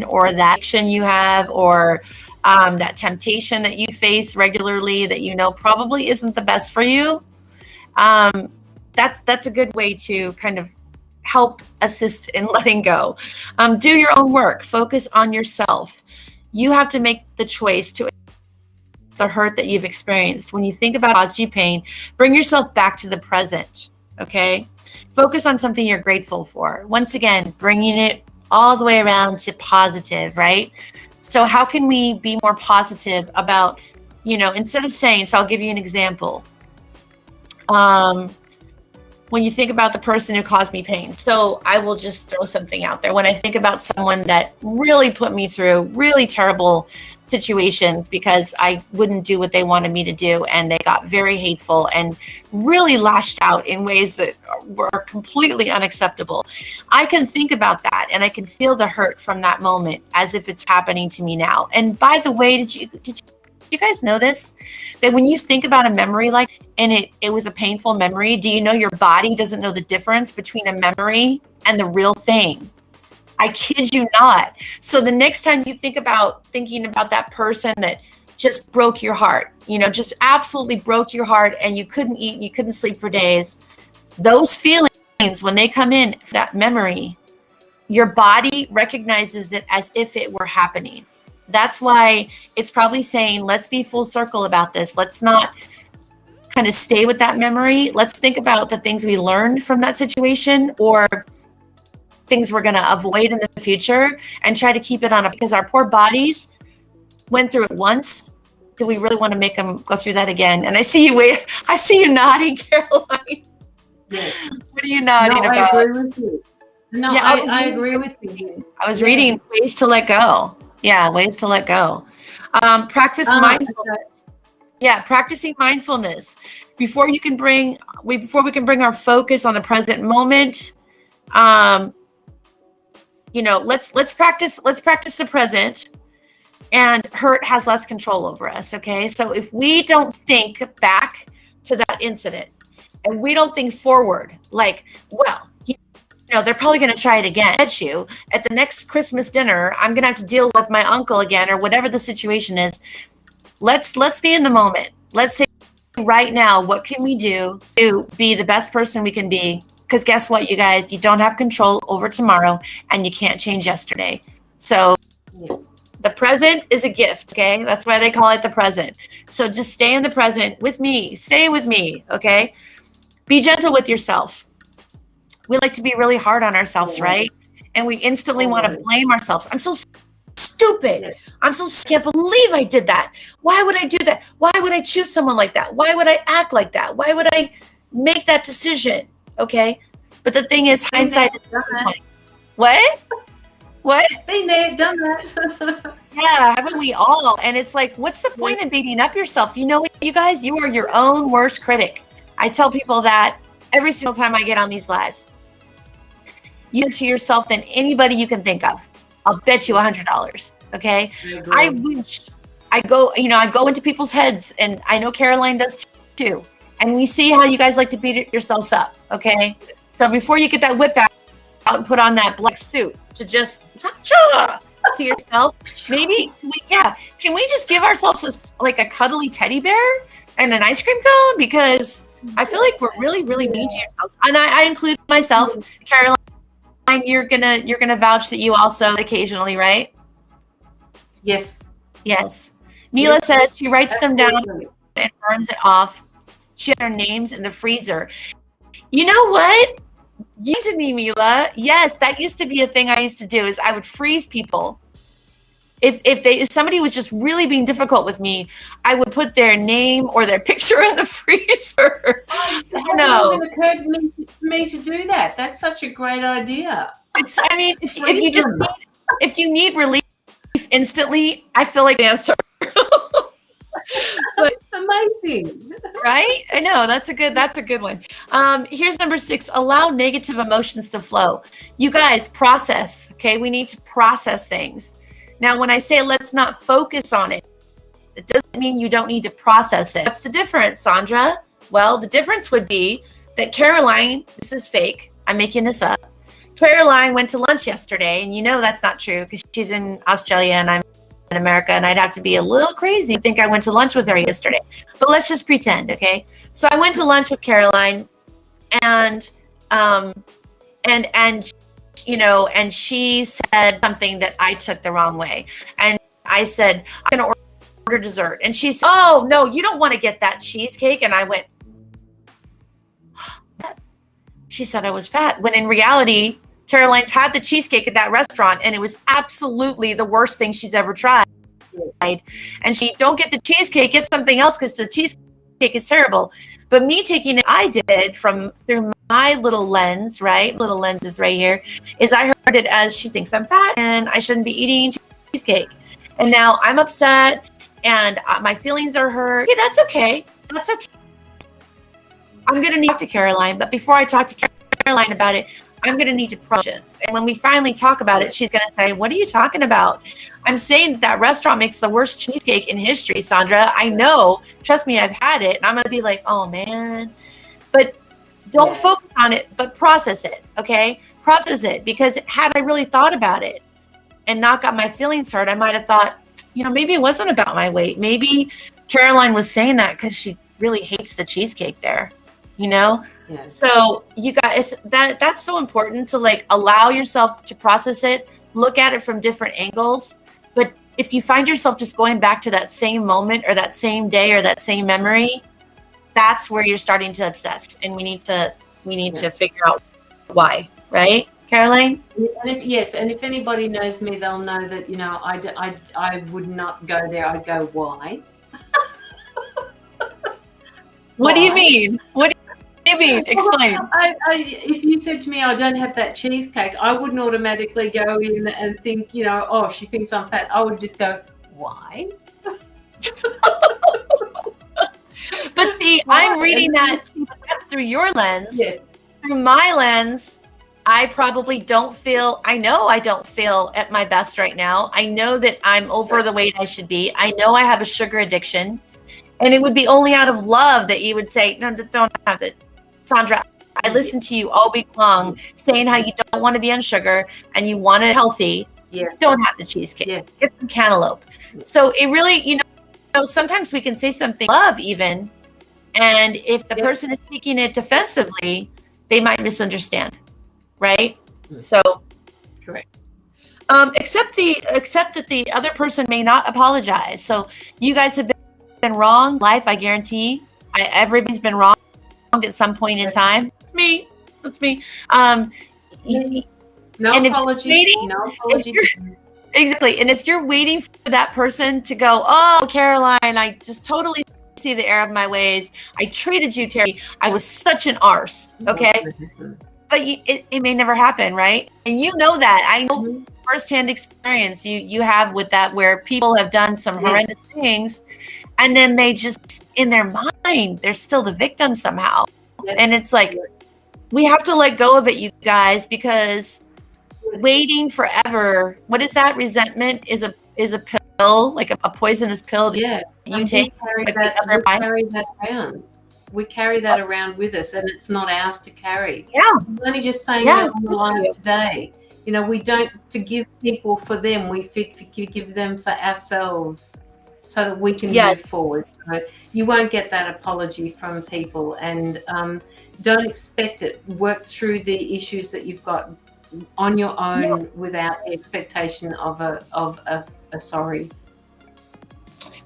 or that action you have, or that temptation that you face regularly that probably isn't the best for you. That's a good way to kind of help assist in letting go. Do your own work. Focus on yourself. You have to make the choice to the hurt that you've experienced. When you think about caused you pain, bring yourself back to the present, okay? Focus on something you're grateful for. Once again, bringing it all the way around to positive, right? So how can we be more positive about, instead of saying, so I'll give you an example. When you think about the person who caused me pain. So I will just throw something out there. When I think about someone that really put me through really terrible situations because I wouldn't do what they wanted me to do, and they got very hateful and really lashed out in ways that were completely unacceptable, I can think about that and I can feel the hurt from that moment as if it's happening to me now. And by the way, did you guys know this? That when you think about a memory and it was a painful memory, do you know your body doesn't know the difference between a memory and the real thing? I kid you not. So the next time you thinking about that person that just broke your heart, just absolutely broke your heart, and you couldn't eat and you couldn't sleep for days, those feelings, when they come in, that memory, your body recognizes it as if it were happening. That's why it's probably saying, let's be full circle about this. Let's not kind of stay with that memory. Let's think about the things we learned from that situation, or things we're going to avoid in the future, and try to keep it on because our poor bodies went through it once. Do we really want to make them go through that again? And I see you nodding, Caroline. Yes. What are you nodding about? I agree with you. No, yeah, I agree with you. I was reading Ways to Let Go. Yeah, ways to let go. Practice mindfulness. Yeah, practicing mindfulness before we can bring our focus on the present moment. Let's practice the present, and hurt has less control over us. Okay, so if we don't think back to that incident, and we don't think forward, they're probably going to try it again. At the next Christmas dinner, I'm going to have to deal with my uncle again, or whatever the situation is. Let's be in the moment. Let's say right now, what can we do to be the best person we can be? Because guess what, you guys, you don't have control over tomorrow, and you can't change yesterday. So the present is a gift, okay? That's why they call it the present. So just stay in the present with me. Stay with me, okay? Be gentle with yourself. We like to be really hard on ourselves, right? And we instantly want to blame ourselves. I'm so stupid. I can't believe I did that. Why would I do that? Why would I choose someone like that? Why would I act like that? Why would I make that decision? Okay. But the thing is, hindsight is 2020. What? Been there, done that. Yeah, haven't we all? And it's like, what's the point of beating up yourself? You guys, you are your own worst critic. I tell people that every single time I get on these lives. You to yourself than anybody you can think of. I'll bet you $100. Okay. I go into people's heads, and I know Caroline does too. And we see how you guys like to beat yourselves up. Okay. So before you get that whip out and put on that black suit to just to yourself, maybe, can we just give ourselves a cuddly teddy bear and an ice cream cone? Because I feel like we're really, really mean to yourselves. And I include myself. Caroline, you're gonna vouch that you also occasionally, right? Yes. Mila says she writes them down and burns it off. She has their names in the freezer. You know what? You to me, Mila. Yes, that used to be a thing I used to do. Is I would freeze people, if somebody was just really being difficult with me, I would put their name or their picture in the freezer. It hasn't even occurred to me to do that. That's such a great idea. I mean, if you need relief instantly, I feel like the answer. But amazing, right? I know that's a good one. Here's number 6: allow negative emotions to flow. You guys process. Okay, we need to process things. Now, when I say let's not focus on it, it doesn't mean you don't need to process it. What's the difference, Sandra? Well, the difference would be that Caroline, this is fake, I'm making this up. Caroline went to lunch yesterday, and you know that's not true because she's in Australia and I'm in America, and I'd have to be a little crazy to think I went to lunch with her yesterday. But let's just pretend, okay? So I went to lunch with Caroline, and you know, and she said something that I took the wrong way, and I said, I'm gonna order dessert, and she said, oh no, you don't want to get that cheesecake, and I went, she said I was fat, when in reality, Caroline's had the cheesecake at that restaurant, and it was absolutely the worst thing she's ever tried. And she, don't get the cheesecake, get something else because the cheesecake is terrible. But me taking it, I did through my little lens, right? Little lens is right here, is I heard it as she thinks I'm fat and I shouldn't be eating cheesecake. And now I'm upset and my feelings are hurt. Okay, that's okay. That's okay. I'm going to talk to Caroline, but before I talk to Caroline about it, I'm going to need to process. And when we finally talk about it, she's going to say, what are you talking about? I'm saying that restaurant makes the worst cheesecake in history, Sandra. I know. Trust me, I've had it. And I'm going to be like, oh, man. But don't focus on it, but process it, okay? Process it. Because had I really thought about it and not got my feelings hurt, I might have thought, you know, maybe it wasn't about my weight. Maybe Caroline was saying that because she really hates the cheesecake there. You know, so you guys, that's so important to like allow yourself to process it, look at it from different angles. But if you find yourself just going back to that same moment or that same day or that same memory, that's where you're starting to obsess, and we need to figure out why, right, Caroline? And if anybody knows me, they'll know that, you know, I would not go there. I'd go, why? What do you mean? What do you mean? Explain. If you said to me, I don't have that cheesecake, I wouldn't automatically go in and think, you know, oh, she thinks I'm fat. I would just go, why? But see, I'm reading that through your lens. Yes. Through my lens, I probably don't feel, I know I don't feel at my best right now. I know that I'm over the weight I should be. I know I have a sugar addiction. And it would be only out of love that you would say, no, don't have it. Sandra, I listened to you all week long saying how you don't want to be on sugar and you want it healthy. Yeah. Don't have the cheesecake. Yeah. Get some cantaloupe. So it really, you know, sometimes we can say something love even. And if the person is speaking it defensively, they might misunderstand. Right? So correct. Except that the other person may not apologize. So you guys have been wrong. Life, I guarantee. Everybody's been wrong at some point in time. It's me. No apology. No apology. Exactly. And if you're waiting for that person to go, oh, Caroline, I just totally see the error of my ways. I treated you terribly. I was such an arse. Okay. But it may never happen, right? And you know that. I know firsthand experience you have with that, where people have done some horrendous things, and then they just, in their mind, they're still the victim somehow. And it's like, we have to let go of it, you guys, because waiting forever, what is that? Resentment is a pill, like a poisonous pill that you take. We carry that around with us, and it's not ours to carry. Yeah. I'm only just saying that on the line today. You know, we don't forgive people for them. We forgive them for ourselves so that we can move forward. So you won't get that apology from people, and don't expect it. Work through the issues that you've got on your own without the expectation of a sorry.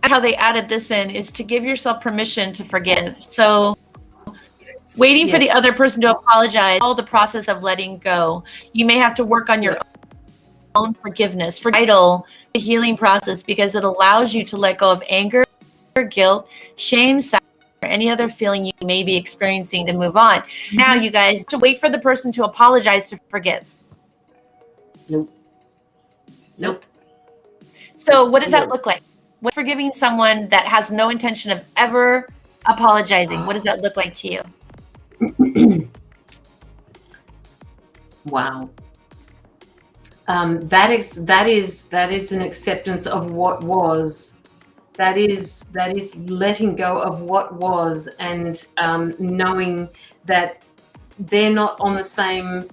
How they added this in is to give yourself permission to forgive. So waiting for the other person to apologize, all the process of letting go. You may have to work on your own forgiveness, vital the healing process, because it allows you to let go of anger, guilt, shame, sadness, or any other feeling you may be experiencing to move on. Now, you guys, to wait for the person to apologize to forgive. Nope. So what does that look like? What's forgiving someone that has no intention of ever apologizing? What does that look like to you? Wow. That is an acceptance of what was. That is letting go of what was, and knowing that they're not on the same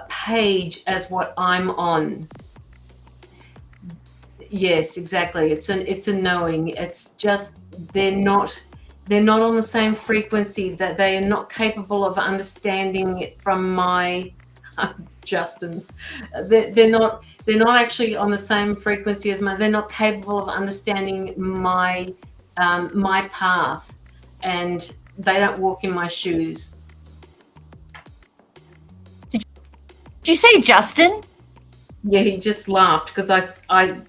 page as what I'm on. Yes, exactly. It's a knowing. It's just they're not on the same frequency, that they are not capable of understanding it from my Justin. They're not actually on the same frequency as mine. They're not capable of understanding my my path, and they don't walk in my shoes. Did you say Justin? Yeah, he just laughed because I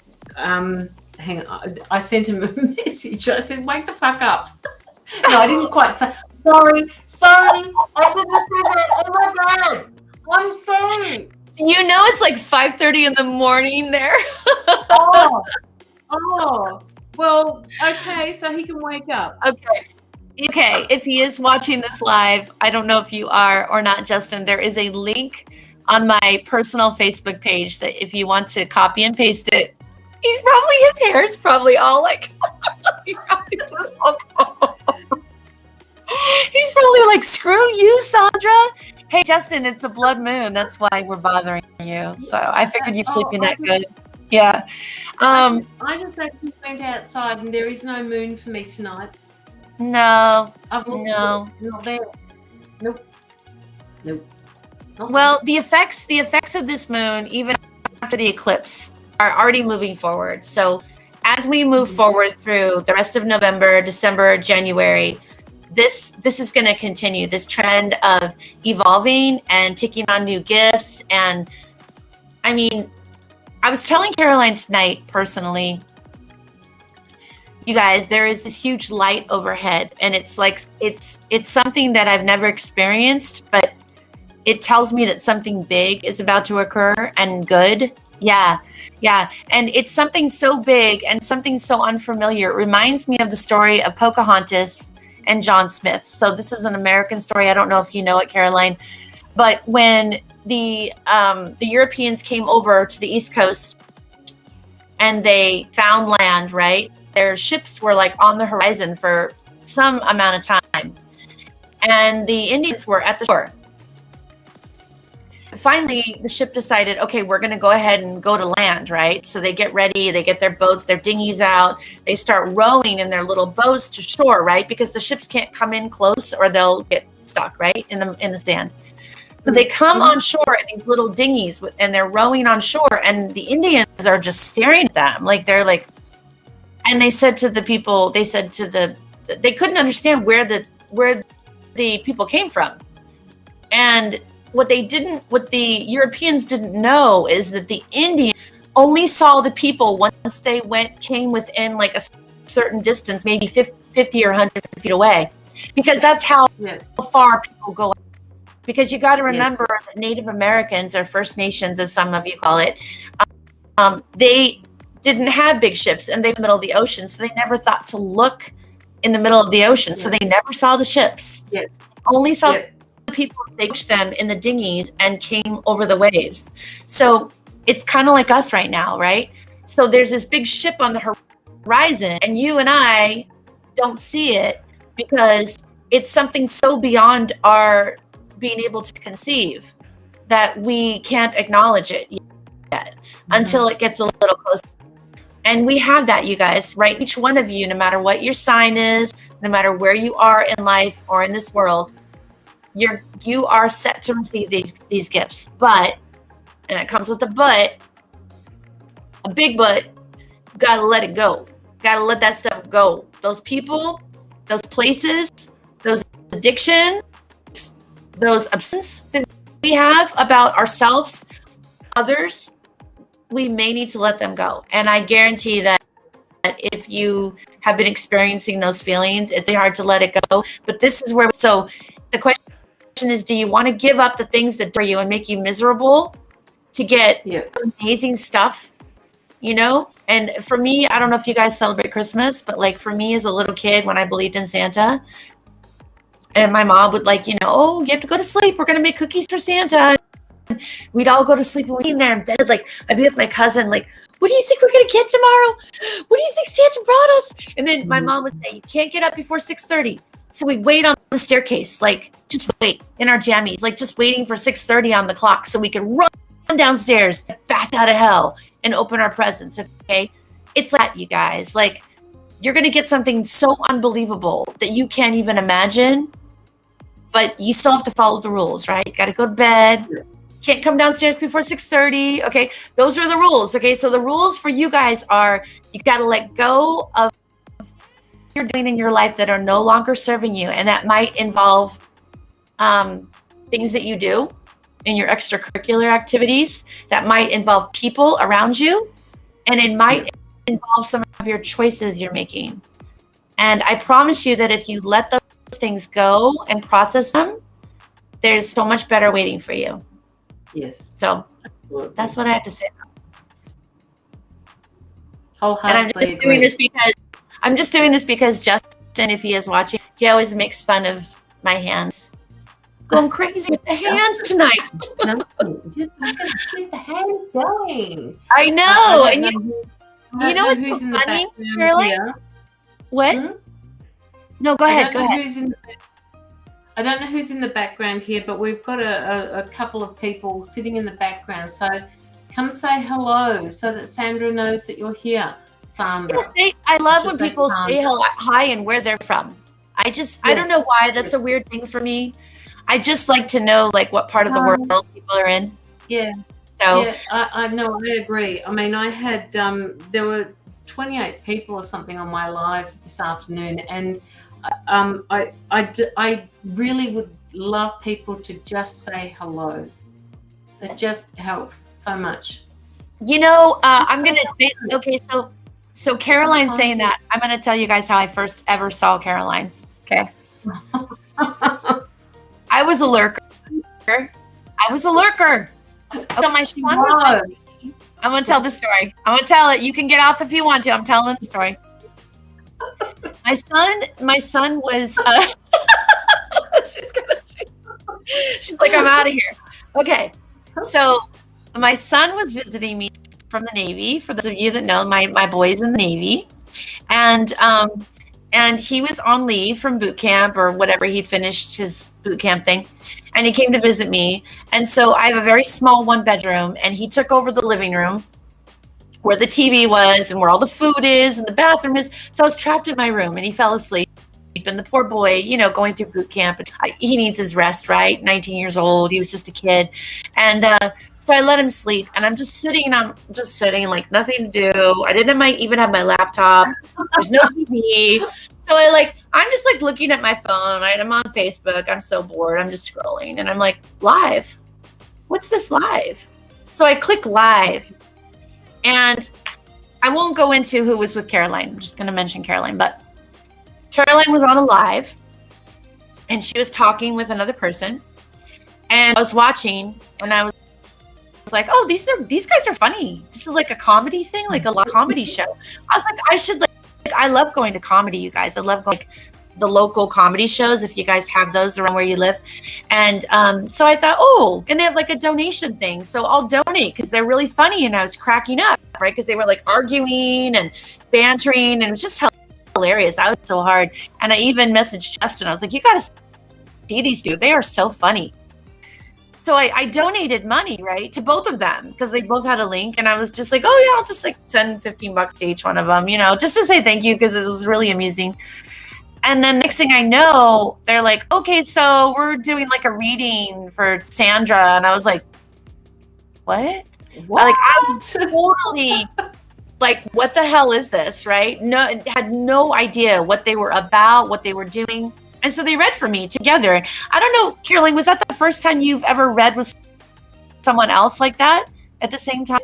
hang on. I sent him a message. I said, "Wake the fuck up." No, I didn't quite say. Sorry. I should have said that. Oh my god. I'm sorry. You know it's like 5:30 in the morning there. Oh. Well, okay, so he can wake up. Okay. If he is watching this live, I don't know if you are or not, Justin. There is a link on my personal Facebook page that if you want to copy and paste it, his hair is probably all like, he probably just woke up. He's probably like, screw you, Sandra. Hey, Justin, it's a blood moon. That's why we're bothering you. So I figured you're sleeping that good. Yeah. I just actually went outside and there is no moon for me tonight. No. No. Not there. Nope. Well, the effects of this moon, even after the eclipse, are already moving forward. So as we move forward through the rest of November, December, January, this is going to continue, this trend of evolving and taking on new gifts. And I mean, I was telling Caroline tonight personally, you guys, there is this huge light overhead, and it's like it's something that I've never experienced, but it tells me that something big is about to occur, and good. Yeah. And it's something so big and something so unfamiliar. It reminds me of the story of Pocahontas and John Smith. So this is an American story. I don't know if you know it, Caroline, but when the Europeans came over to the East Coast and they found land, right? Their ships were like on the horizon for some amount of time, and the Indians were at the shore. Finally, the ship decided, okay, we're going to go ahead and go to land, right? So they get ready, they get their boats, their dinghies out, they start rowing in their little boats to shore, right? Because the ships can't come in close or they'll get stuck, right, in the sand. So they come on shore in these little dinghies, and they're rowing on shore, and the Indians are just staring at them, like they're like, and they said to the people, they couldn't understand where the people came from, and what the Europeans didn't know is that the Indians only saw the people once they came within like a certain distance, maybe 50 or 100 feet away, because that's how far people go. Because you got to remember that Native Americans, or First Nations, as some of you call it, they didn't have big ships, and they were in the middle of the ocean, so they never thought to look in the middle of the ocean. So they never saw the ships. Only saw the people. They pushed them in the dinghies and came over the waves. So it's kind of like us right now, right? So there's this big ship on the horizon, and you and I don't see it because it's something so beyond our being able to conceive that we can't acknowledge it yet until it gets a little closer. And we have that, you guys, right? Each one of you, no matter what your sign is, no matter where you are in life or in this world, you are set to receive these gifts. But, and it comes with a but, a big but, you gotta let it go. Gotta let that stuff go. Those people, those places, those addictions, those obsessions that we have about ourselves, others, we may need to let them go. And I guarantee that if you have been experiencing those feelings, it's really hard to let it go. But this is where, so the question is, do you want to give up the things that for you and make you miserable to get amazing stuff, you know? And for me, I don't know if you guys celebrate Christmas, but like for me as a little kid, when I believed in Santa, and my mom would like, you know, oh, you have to go to sleep. We're going to make cookies for Santa. We'd all go to sleep and we'd be in there in bed. Like I'd be with my cousin, like, what do you think we're going to get tomorrow? What do you think Santa brought us? And then my mom would say, you can't get up before 6:30. So we'd wait on the staircase, like just wait in our jammies, like just waiting for 6:30 on the clock so we could run downstairs, bath out of hell, and open our presents. Okay. It's like that, you guys. Like you're going to get something so unbelievable that you can't even imagine, but you still have to follow the rules, right? You got to go to bed. Can't come downstairs before 6:30. Okay. Those are the rules. Okay. So the rules for you guys are you got to let go of what you're doing in your life that are no longer serving you. And that might involve things that you do in your extracurricular activities. That might involve people around you. And it might involve some of your choices you're making. And I promise you that if you let those things go and process them, there's so much better waiting for you. Yes. So that's what I have to say. And I'm just doing this because Justin, if he is watching, he always makes fun of my hands. Going crazy with the hands tonight. No, just look at the hands going. I know. And you know what's who's so in the funny? Caroline? What? Hmm? No, go ahead. Go ahead. I don't know who's in the background here, but we've got a couple of people sitting in the background. So come say hello so that Sandra knows that you're here. Sandra. I love when people say hi and where they're from. I don't know why. That's a weird thing for me. I just like to know like what part of the world people are in. Yeah. So yeah, I know, I agree. I mean, I had there were 28 people or something on my live this afternoon, and I really would love people to just say hello. It just helps so much. You know, I'm gonna okay. So Caroline's saying that. I'm gonna tell you guys how I first ever saw Caroline. Okay. I was a lurker. So my son was with me. I'm gonna tell the story. I'm gonna tell it. You can get off if you want to. I'm telling the story. My son was. She's like, I'm out of here. Okay, so my son was visiting me from the Navy. For those of you that know, my boy's in the Navy, and he was on leave from boot camp or whatever. He'd finished his boot camp thing, and he came to visit me. And so I have a very small 1-bedroom, and he took over the living room where the TV was and where all the food is and the bathroom is. So I was trapped in my room, and he fell asleep. And the poor boy, you know, going through boot camp, he needs his rest, right? 19 years old. He was just a kid. And so I let him sleep, and I'm just sitting, like nothing to do. I didn't even have my laptop. There's no TV. So I'm just like looking at my phone, right? I'm on Facebook. I'm so bored. I'm just scrolling, and I'm like, live. What's this live? So I click live, and I won't go into who was with Caroline. I'm just going to mention Caroline, but Caroline was on a live, and she was talking with another person, and I was watching, and I was like, oh, these guys are funny. This is like a comedy thing, like a comedy show. I was like, I love going to comedy, you guys. I love going to the local comedy shows, if you guys have those around where you live. And so I thought, oh, and they have like a donation thing. So I'll donate because they're really funny. And I was cracking up, right? Because they were like arguing and bantering, and it was just hilarious. I was so hard. And I even messaged Justin. I was like, you got to see these dudes. They are so funny. So I donated money, right, to both of them because they both had a link. And I was just like, oh, yeah, I'll just like send $15 to each one of them, you know, just to say thank you because it was really amusing. And then next thing I know, they're like, okay, so we're doing like a reading for Sandra. And I was like, what? I was totally like, what the hell is this, right? No, had no idea what they were about, what they were doing. And so they read for me together. I don't know, Caroline, was that the first time you've ever read with someone else like that at the same time?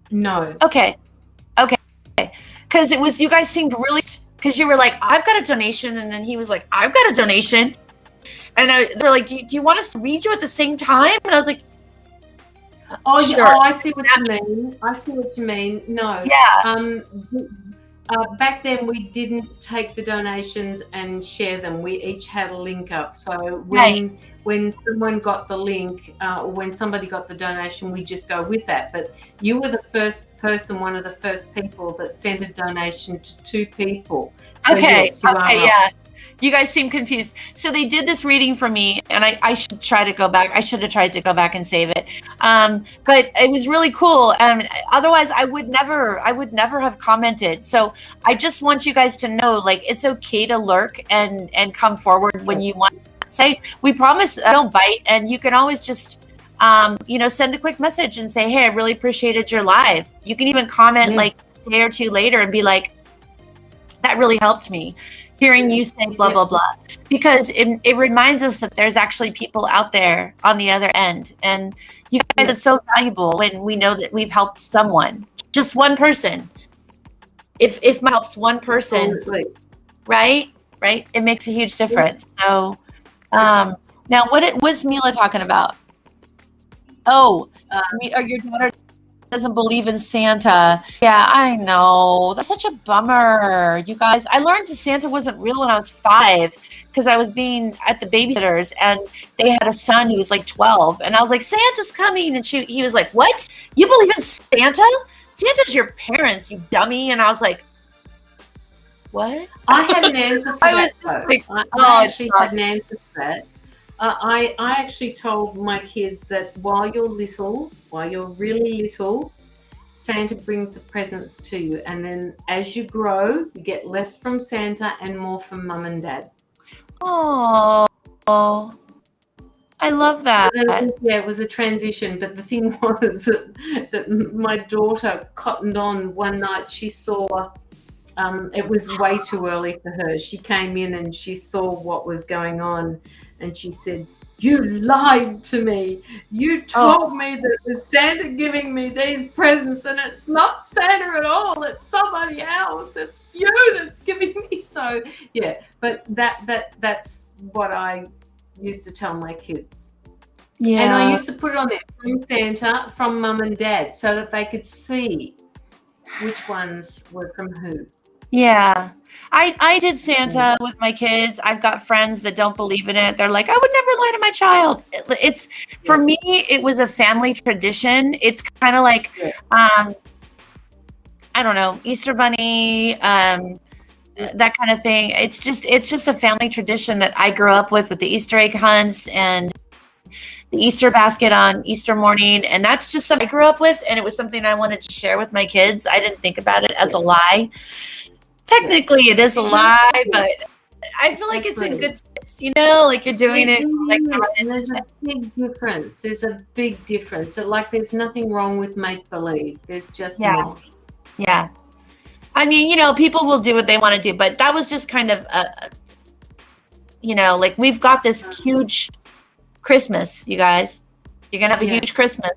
No. Okay. Because it was, you guys seemed really, because you were like, I've got a donation, and then he was like, I've got a donation, and they're like, do you want us to read you at the same time? And I was like, sure. I see what you mean. No. Yeah. Back then we didn't take the donations and share them. We each had a link up. So when someone got the link, or when somebody got the donation, we just go with that. But you were the first person, one of the first people that sent a donation to 2 people. So yes, you are right. Yeah. You guys seem confused. So they did this reading for me, and I should try to go back. I should have tried to go back and save it. But it was really cool. Otherwise, I would never have commented. So I just want you guys to know, like, it's okay to lurk and come forward when you want to say. We promise I don't bite, and you can always just send a quick message and say, hey, I really appreciated your live. You can even comment like a day or 2 later and be like, that really helped me. Hearing you say blah, blah, blah, because it reminds us that there's actually people out there on the other end. And you guys, it's so valuable when we know that we've helped someone, just one person. If my helps one person, right, it makes a huge difference. So now what was Mila talking about? Oh, your daughter doesn't believe in Santa. Yeah, I know. That's such a bummer. You guys, I learned that Santa wasn't real when I was 5 because I was being at the babysitters, and they had a son who was like 12, and I was like, Santa's coming, and he was like, what? You believe in Santa? Santa's your parents, you dummy. And I was like, what? I had an answer for that. I actually had an answer for that. I actually told my kids that while you're really little, Santa brings the presents to you, and then as you grow, you get less from Santa and more from Mum and Dad. Oh, I love that. Yeah, it was a transition, but the thing was that my daughter cottoned on one night. She saw. It was way too early for her. She came in and she saw what was going on, and she said, you lied to me. You told me that it was Santa giving me these presents, and it's not Santa at all. It's somebody else. It's you that's giving me. So yeah, but that's what I used to tell my kids. Yeah. And I used to put it on there from Santa, from Mum and Dad, so that they could see which ones were from who. Yeah. I did Santa with my kids. I've got friends that don't believe in it. They're like, I would never lie to my child. It's for me, it was a family tradition. It's kind of like I don't know, Easter Bunny, that kind of thing. It's just a family tradition that I grew up with the Easter egg hunts and the Easter basket on Easter morning. And that's just something I grew up with, and it was something I wanted to share with my kids. I didn't think about it as a lie. Technically, it is a lie, but I feel like it's in good sense, like you're doing it. Like, and there's a big difference. There's a big difference. Like there's nothing wrong with make-believe. There's just not. Yeah. I mean, people will do what they want to do, but that was just kind of, like we've got this huge Christmas, you guys. You're going to have a huge Christmas.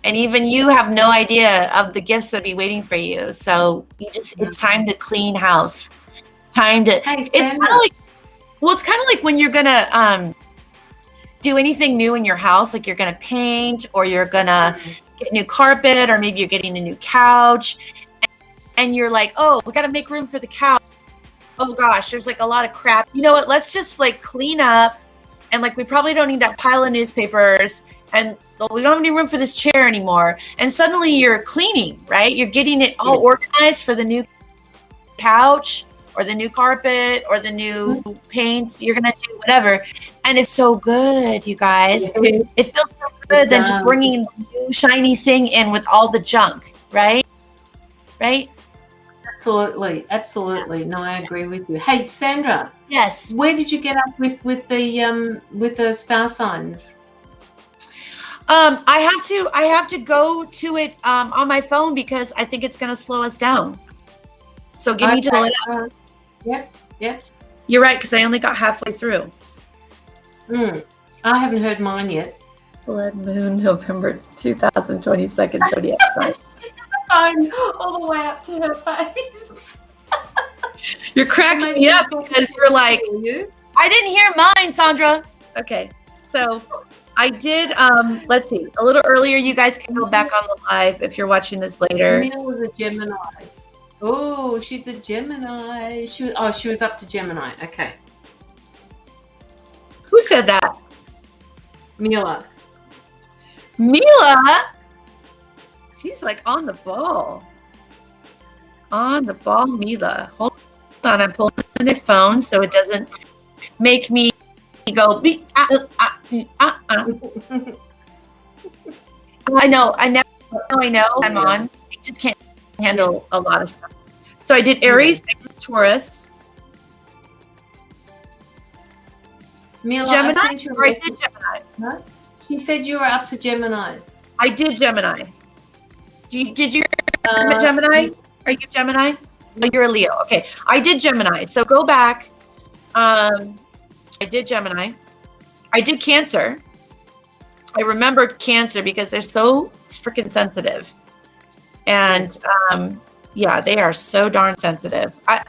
And even you have no idea of the gifts that be waiting for you. So it's time to clean house. It's time to, it's kind of like when you're going to do anything new in your house, like you're going to paint, or you're going to get new carpet, or maybe you're getting a new couch, and you're like, oh, we got to make room for the couch. Oh gosh, there's like a lot of crap. You know what? Let's just like clean up. And like, we probably don't need that pile of newspapers, and we don't have any room for this chair anymore. And suddenly you're cleaning, right? You're getting it all organized for the new couch or the new carpet or the new paint. You're going to do whatever. And it's so good, you guys. It feels so good than just bringing the new shiny thing in with all the junk, right? Right? Absolutely. No, I agree with you. Hey, Sandra. Yes. Where did you get up with the star signs? I have to go to it on my phone because I think it's going to slow us down. So give me just Yep. You're right, because I only got halfway through. I haven't heard mine yet. Blood moon, November 2022 zodiac sign. Phone all the way up to her face. You're cracking me up because you're like, I didn't hear mine, Sandra. Okay, so I did, let's see, a little earlier. You guys can go back on the live if you're watching this later. Camille was a Gemini. Oh, she's a Gemini. She was up to Gemini. Okay. Who said that? Mila. Mila? She's like on the ball. On the ball, Mila. Hold on, I'm pulling the phone so it doesn't make me go. I know I'm on. I just can't handle a lot of stuff. So I did Aries, Taurus, Mila, Gemini. I sent you a I message. did Gemini. No? She said you were up to Gemini. I did Gemini. Did you Gemini? Are you Gemini? No, you're a Leo. Okay, I did Gemini. So go back. I did Gemini. I did Cancer. I remembered Cancer because they're so freaking sensitive. And Yes. Yeah, they are so darn sensitive. I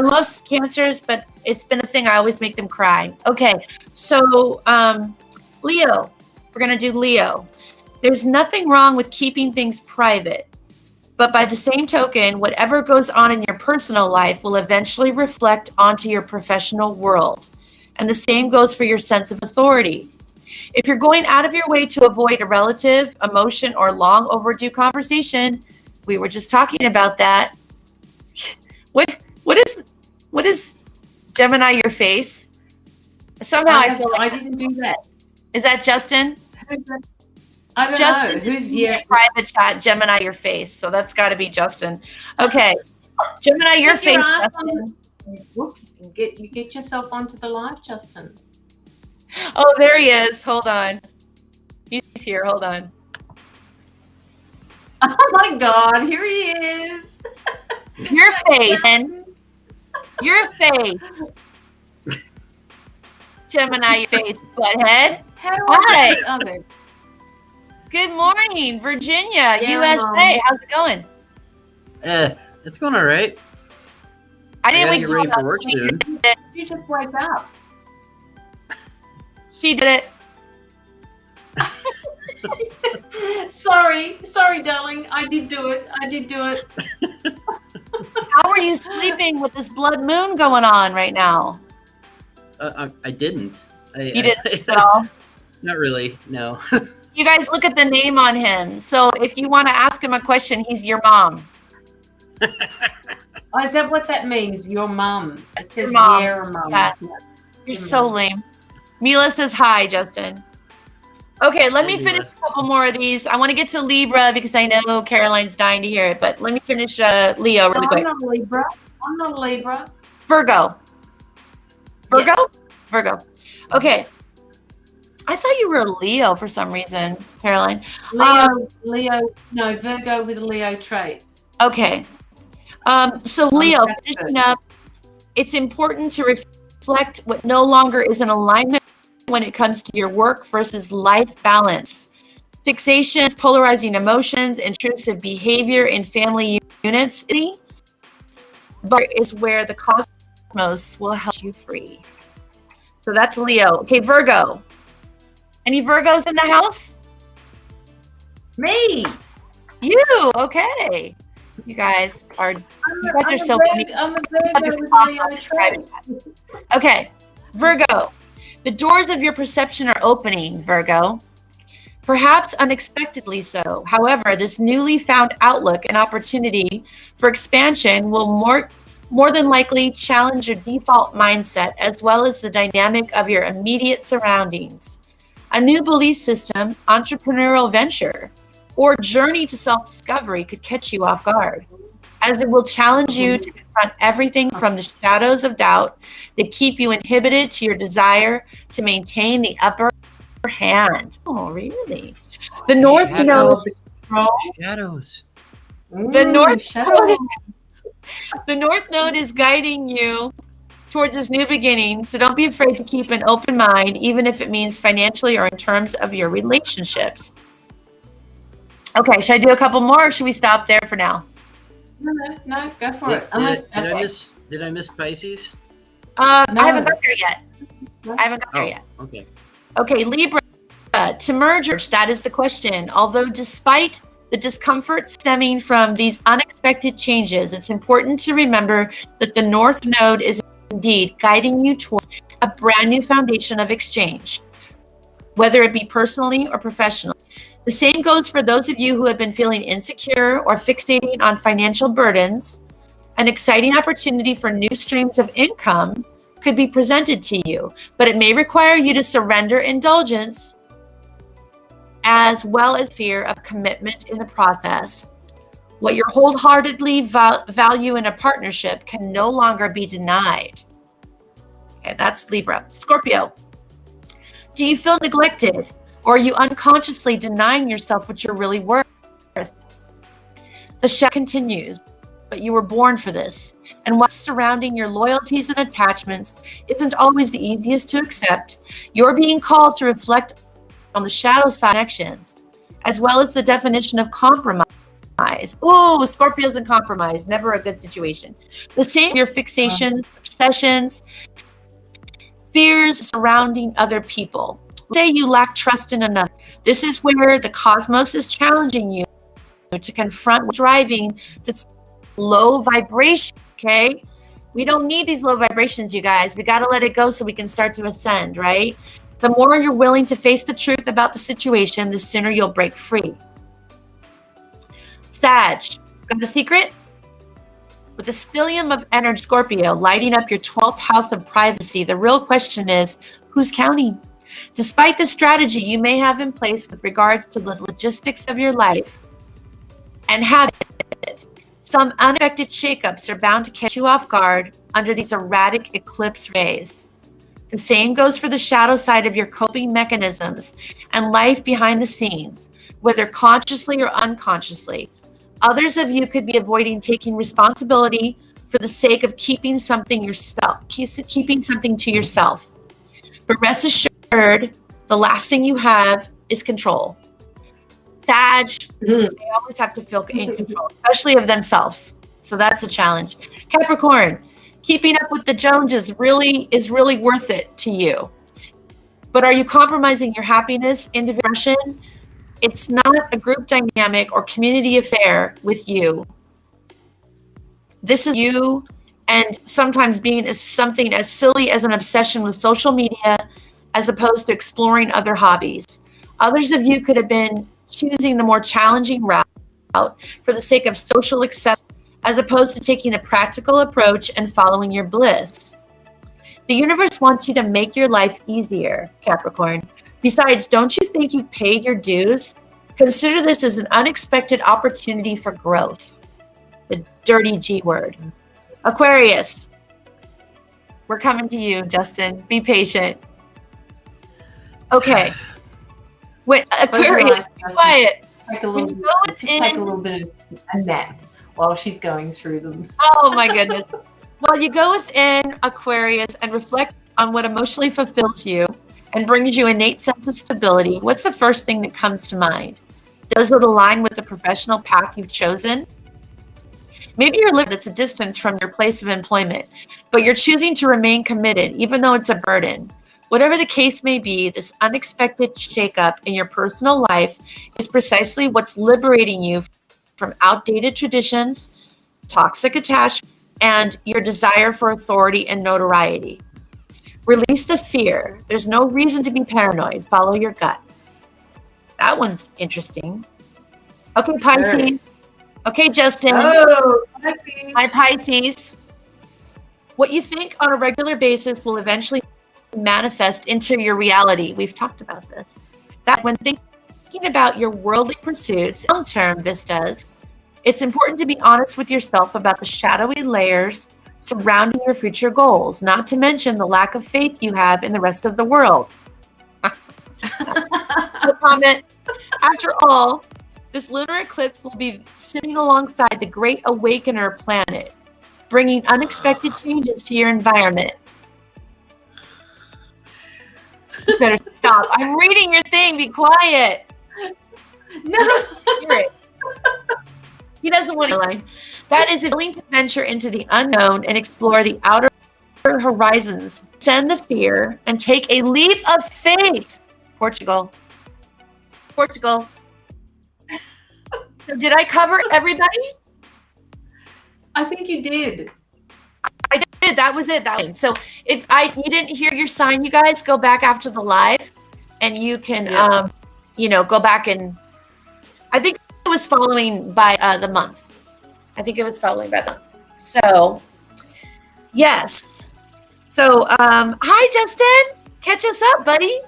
love Cancers, but it's been a thing. I always make them cry. Okay, so Leo. We're going to do Leo. There's nothing wrong with keeping things private. But by the same token, whatever goes on in your personal life will eventually reflect onto your professional world. And the same goes for your sense of authority. If you're going out of your way to avoid a relative, emotion, or long overdue conversation, we were just talking about that. What is Gemini your face? Somehow I feel like I didn't do that. Is that Justin? I don't Justin know. Who's here? Private chat, Gemini your face. So that's got to be Justin. Okay. Gemini your face, Justin. Whoops. You get yourself onto the live, Justin. Oh, there he is. Hold on. He's here. Hold on. Oh my God, here he is. Your face. Your face. Gemini your face, butthead. Hi. Okay. Good morning, Virginia, Yeah, USA. Mom. How's it going? It's going all right. I didn't gotta wake get ready you for up. work soon. You just wake up. She did it. Sorry, darling. I did do it. How are you sleeping with this blood moon going on right now? I didn't. You didn't at all? Not really, no. You guys look at the name on him. So if you want to ask him a question, he's your mom. Oh, is that what that means? Your mom. It says mom. your mom. Yeah. You're so lame. Mila says hi, Justin. Okay, let me finish a couple more of these. I want to get to Libra because I know Caroline's dying to hear it, but let me finish Leo really quick. I'm not a Libra. Virgo. Yes. Virgo. Okay. I thought you were a Leo for some reason, Caroline. Virgo with Leo traits. Okay. So Leo, finishing up, it's important to reflect what no longer is in alignment when it comes to your work versus life balance. Fixations, polarizing emotions, intrusive behavior in family units, but is where the cosmos will help you free. So that's Leo. Okay, Virgo. Any Virgos in the house? Me. You, okay. You guys are so funny. I'm a Virgo with Leo traits. Okay, Virgo. The doors of your perception are opening, Virgo. Perhaps unexpectedly so. However, this newly found outlook and opportunity for expansion will more than likely challenge your default mindset as well as the dynamic of your immediate surroundings. A new belief system, entrepreneurial venture, or journey to self-discovery could catch you off guard, as it will challenge you to confront everything from the shadows of doubt that keep you inhibited to your desire to maintain the upper hand. Oh, really? The North Node. Shadows. The North Node is guiding you towards this new beginning, so don't be afraid to keep an open mind, even if it means financially or in terms of your relationships. Okay, should I do a couple more, or should we stop there for now? No, go for Did, it. did I miss Pisces? I haven't got there yet. Okay. Okay, Libra, to mergers, that is the question. Although despite the discomfort stemming from these unexpected changes, it's important to remember that the North Node is indeed guiding you towards a brand new foundation of exchange, whether it be personally or professionally. The same goes for those of you who have been feeling insecure or fixating on financial burdens. An exciting opportunity for new streams of income could be presented to you, but it may require you to surrender indulgence as well as fear of commitment in the process. What you wholeheartedly value in a partnership can no longer be denied. Okay, that's Libra. Scorpio, do you feel neglected, or are you unconsciously denying yourself what you're really worth? The shadow continues, but you were born for this. And while surrounding your loyalties and attachments isn't always the easiest to accept, you're being called to reflect on the shadow side connections, as well as the definition of compromise. Ooh, Scorpios and compromise, never a good situation. The same your fixations, obsessions, fears surrounding other people. Say you lack trust in another. This is where the cosmos is challenging you to confront what's driving this low vibration, okay? We don't need these low vibrations, you guys. We got to let it go so we can start to ascend, right? The more you're willing to face the truth about the situation, the sooner you'll break free. Sag, got a secret? With the stellium of energy Scorpio lighting up your 12th house of privacy, the real question is, who's counting? Despite the strategy you may have in place with regards to the logistics of your life and habits, some unexpected shakeups are bound to catch you off guard under these erratic eclipse rays. The same goes for the shadow side of your coping mechanisms and life behind the scenes, whether consciously or unconsciously. Others of you could be avoiding taking responsibility for the sake of keeping something to yourself. But rest assured, the last thing you have is control. Sag, they always have to feel in control, especially of themselves. So that's a challenge. Capricorn, keeping up with the Joneses is really worth it to you. But are you compromising your happiness, individuation? It's not a group dynamic or community affair with you. This is you, and sometimes being something as silly as an obsession with social media as opposed to exploring other hobbies. Others of you could have been choosing the more challenging route for the sake of social acceptance as opposed to taking a practical approach and following your bliss. The universe wants you to make your life easier, Capricorn. Besides, don't you think you've paid your dues? Consider this as an unexpected opportunity for growth. The dirty G word. Aquarius, we're coming to you, Justin. Be patient. Okay. Wait, Aquarius, quiet. Take a little bit of a nap while she's going through them. Oh my goodness. Well, you go within, Aquarius, and reflect on what emotionally fulfills you and brings you an innate sense of stability. What's the first thing that comes to mind? Does it align with the professional path you've chosen? Maybe you're living at a distance from your place of employment, but you're choosing to remain committed, even though it's a burden. Whatever the case may be, this unexpected shakeup in your personal life is precisely what's liberating you from outdated traditions, toxic attachment, and your desire for authority and notoriety. Release the fear. There's no reason to be paranoid. Follow your gut. That one's interesting. Okay, Pisces. Sure. Okay, Justin. Oh, Pisces. Hi, Pisces. What you think on a regular basis will eventually manifest into your reality. We've talked about this. That when thinking about your worldly pursuits, long-term vistas, it's important to be honest with yourself about the shadowy layers surrounding your future goals, not to mention the lack of faith you have in the rest of the world. No comment. After all, this lunar eclipse will be sitting alongside the Great Awakener planet, bringing unexpected changes to your environment. You better stop. I'm reading your thing. Be quiet. No. Hear it. He doesn't want to line. That is willing to venture into the unknown and explore the outer horizons, send the fear, and take a leap of faith. Portugal. So did I cover everybody? I think you did. I did. That was it. So if you didn't hear your sign, you guys go back after the live, and you can go back and I think it was following by the month. So yes. So hi Justin, catch us up, buddy.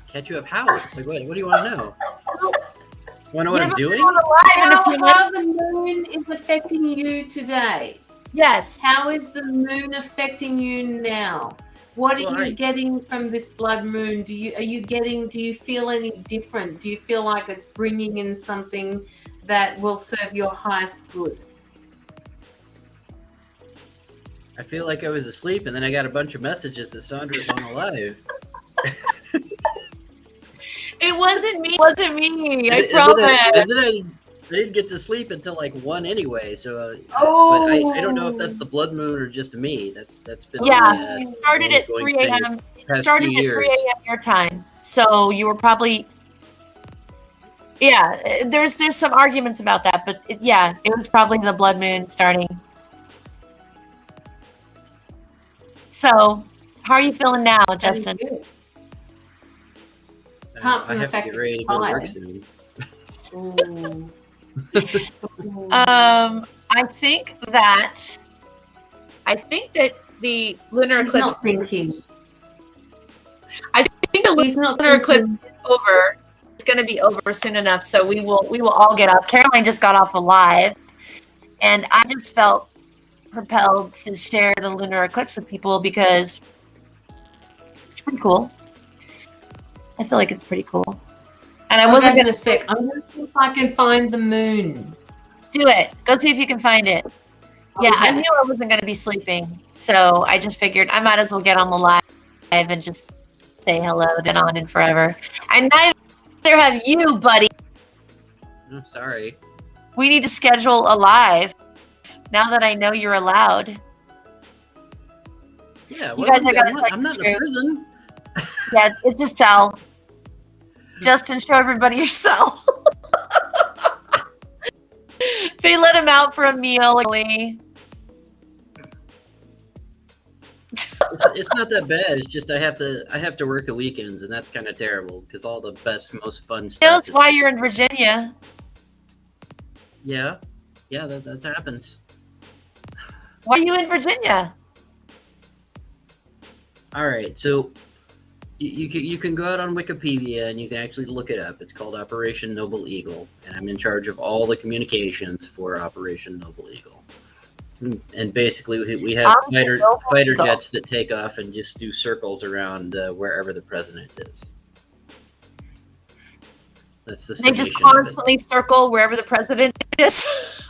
Catch you up how? Like, what do you want to know? Want to know what I'm doing? How the moon is affecting you today? Yes. How is the moon affecting you now? What are you getting from this blood moon? Do you feel any different? Do you feel like it's bringing in something that will serve your highest good? I feel like I was asleep, and then I got a bunch of messages that Sandra was on a live. It wasn't me. I promise. And then I didn't get to sleep until like 1 anyway. So, but I don't know if that's the blood moon or just me. That's been it started at 3 a.m. It started at 3 a.m. your time. So you were probably There's some arguments about that, but it was probably the blood moon starting. So, how are you feeling now, Justin? Apart from I the have fact to get ready to go to work soon. I think that the lunar eclipse. He's not thinking. I think the lunar eclipse is over. It's going to be over soon enough, so we will all get up. Caroline just got off a live, and I just felt propelled to share the lunar eclipse with people because it's pretty cool. I feel like it's pretty cool. And I wasn't going to say, I'm going to see if I can find the moon. Do it. Go see if you can find it. Yeah, I knew I wasn't going to be sleeping. So I just figured I might as well get on the live and just say hello to on and forever. And neither have you, buddy. I'm sorry. We need to schedule a live now that I know you're allowed. Yeah, you guys are going to I'm not in a prison. Yeah, it's a cell. Justin, show everybody your cell. They let him out for a meal. It's not that bad. It's just I have to work the weekends, and that's kind of terrible because all the best, most fun stuff. That's why you're in Virginia. Yeah, that happens. Why are you in Virginia? All right, so you can go out on Wikipedia and you can actually look it up. It's called Operation Noble Eagle, and I'm in charge of all the communications for Operation Noble Eagle. And basically, we have fighter jets that take off and just do circles around wherever the president is. That's the They just constantly circle wherever the president is.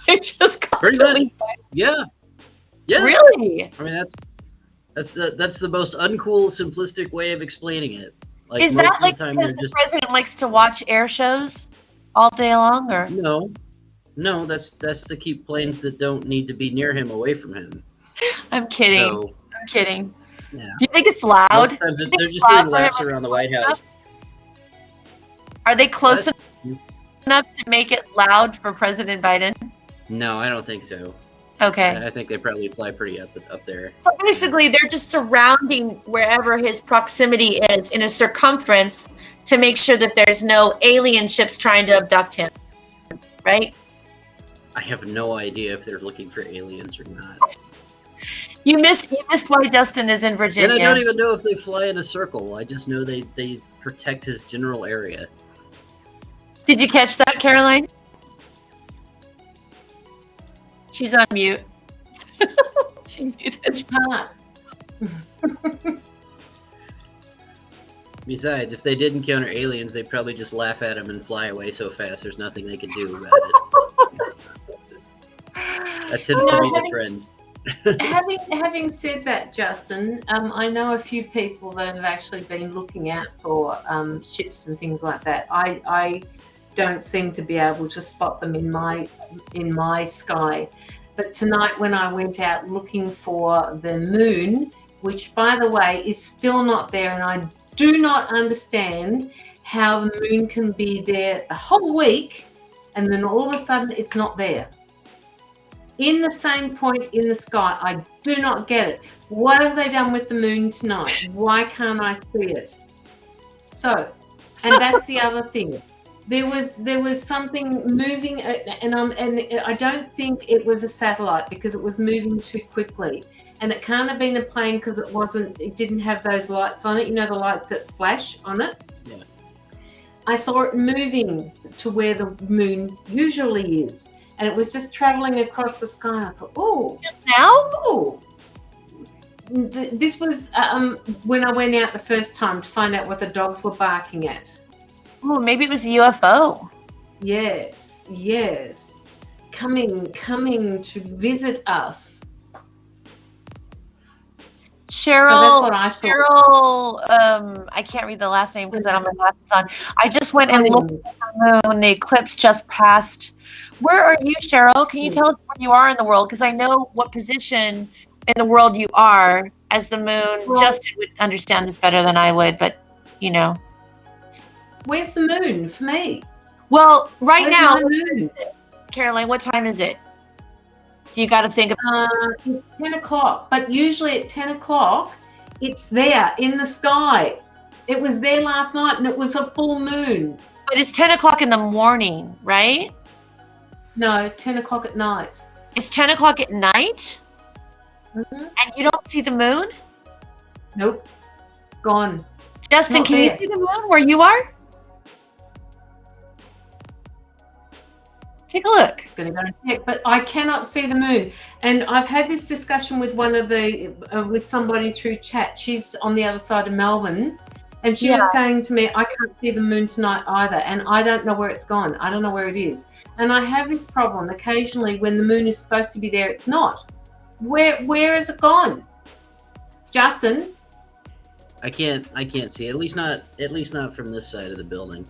They just constantly. Yeah. Really? I mean, that's the most uncool, simplistic way of explaining it. Like, is that like because the president likes to watch air shows all day long, or no? That's to keep planes that don't need to be near him away from him. I'm kidding. I'm kidding. Yeah. Do you think it's loud? Most times they're just doing laps around the White House. Are they close enough to make it loud for President Biden? No, I don't think so. Okay. I think they probably fly pretty up there. So basically, they're just surrounding wherever his proximity is in a circumference to make sure that there's no alien ships trying to abduct him, right? I have no idea if they're looking for aliens or not. You missed why Justin is in Virginia. And I don't even know if they fly in a circle. I just know they protect his general area. Did you catch that, Caroline? She's on mute. She muted. Besides, if they did encounter aliens, they'd probably just laugh at them and fly away so fast there's nothing they could do about it. That tends to be the trend. Having said that, Justin, I know a few people that have actually been looking out for ships and things like that. I don't seem to be able to spot them in my sky. But tonight, when I went out looking for the moon, which, by the way, is still not there, and I do not understand how the moon can be there the whole week, and then all of a sudden it's not there. In the same point in the sky. I do not get it. What have they done with the moon tonight? Why can't I see it? So, and that's the other thing. There was something moving, and I don't think it was a satellite because it was moving too quickly, and it can't have been a plane because it didn't have those lights on it. You know, the lights that flash on it. Yeah. I saw it moving to where the moon usually is. And it was just traveling across the sky. I thought, oh, Just now? oh. This was when I went out the first time to find out what the dogs were barking at. Oh, maybe it was a UFO. Yes, yes. Coming to visit us. Cheryl, So that's what I thought. Cheryl, I can't read the last name because I don't have my glasses on. I just went and looked at the moon. The eclipse just passed. Where are you, Cheryl? Can you tell us where you are in the world? Because I know what position in the world you are as the moon. Well, Justin would understand this better than I would, but you know. Where's the moon for me? Well, right Where's now, my moon? Caroline, what time is it? So you got to think of. It's 10 o'clock, but usually at 10 o'clock, it's there in the sky. It was there last night, and it was a full moon. But it's 10 o'clock in the morning, right? No, 10 o'clock at night. It's 10 o'clock at night? Mm-hmm. And you don't see the moon? Nope. It's gone. Justin, Not can there. you see the moon where you are? Take a look. It's going to go and check, but I cannot see the moon. And I've had this discussion with with somebody through chat. She's on the other side of Melbourne, and she was saying to me, I can't see the moon tonight either, and I don't know where it's gone. I don't know where it is. And I have this problem occasionally when the moon is supposed to be there, it's not. Where has it gone? Justin? I can't see it. At least not from this side of the building.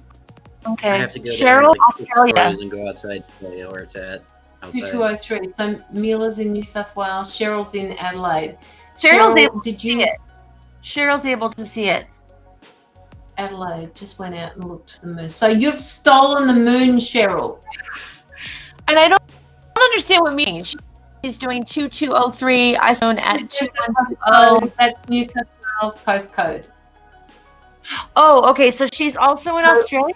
Okay. I have to go Cheryl, down, like, 6 Australia. stories and go outside to tell you where it's at. Outside. 2203. So Mila's in New South Wales. Cheryl's in Adelaide. Cheryl's Cheryl, able to see it. Cheryl's able to see it. Adelaide just went out and looked at the moon. So you've stolen the moon, Cheryl. And I don't understand what it means. She's doing 2203 iPhone at 2120. That's New South Wales postcode. Oh, okay. So she's also in Australia?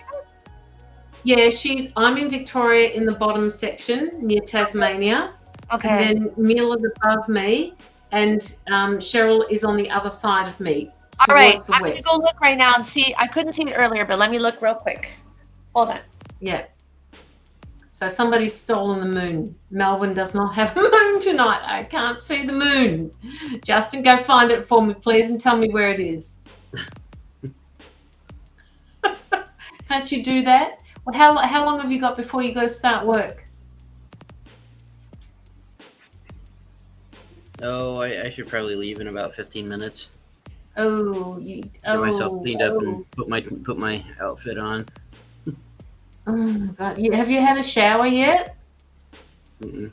Yeah, I'm in Victoria in the bottom section near Tasmania. Okay. And then Mila's above me, and Cheryl is on the other side of me. All right. The I'm going to go look right now and see. I couldn't see it earlier, but let me look real quick. Hold on. Yeah. So somebody's stolen the moon. Melbourne does not have a moon tonight. I can't see the moon. Justin, go find it for me, please, and tell me where it is. Can't you do that? Well, how long have you got before you got to start work? Oh, I should probably leave in about 15 minutes. Oh, Get myself cleaned up and put my outfit on. Oh my God! Have you had a shower yet? Mm-mm.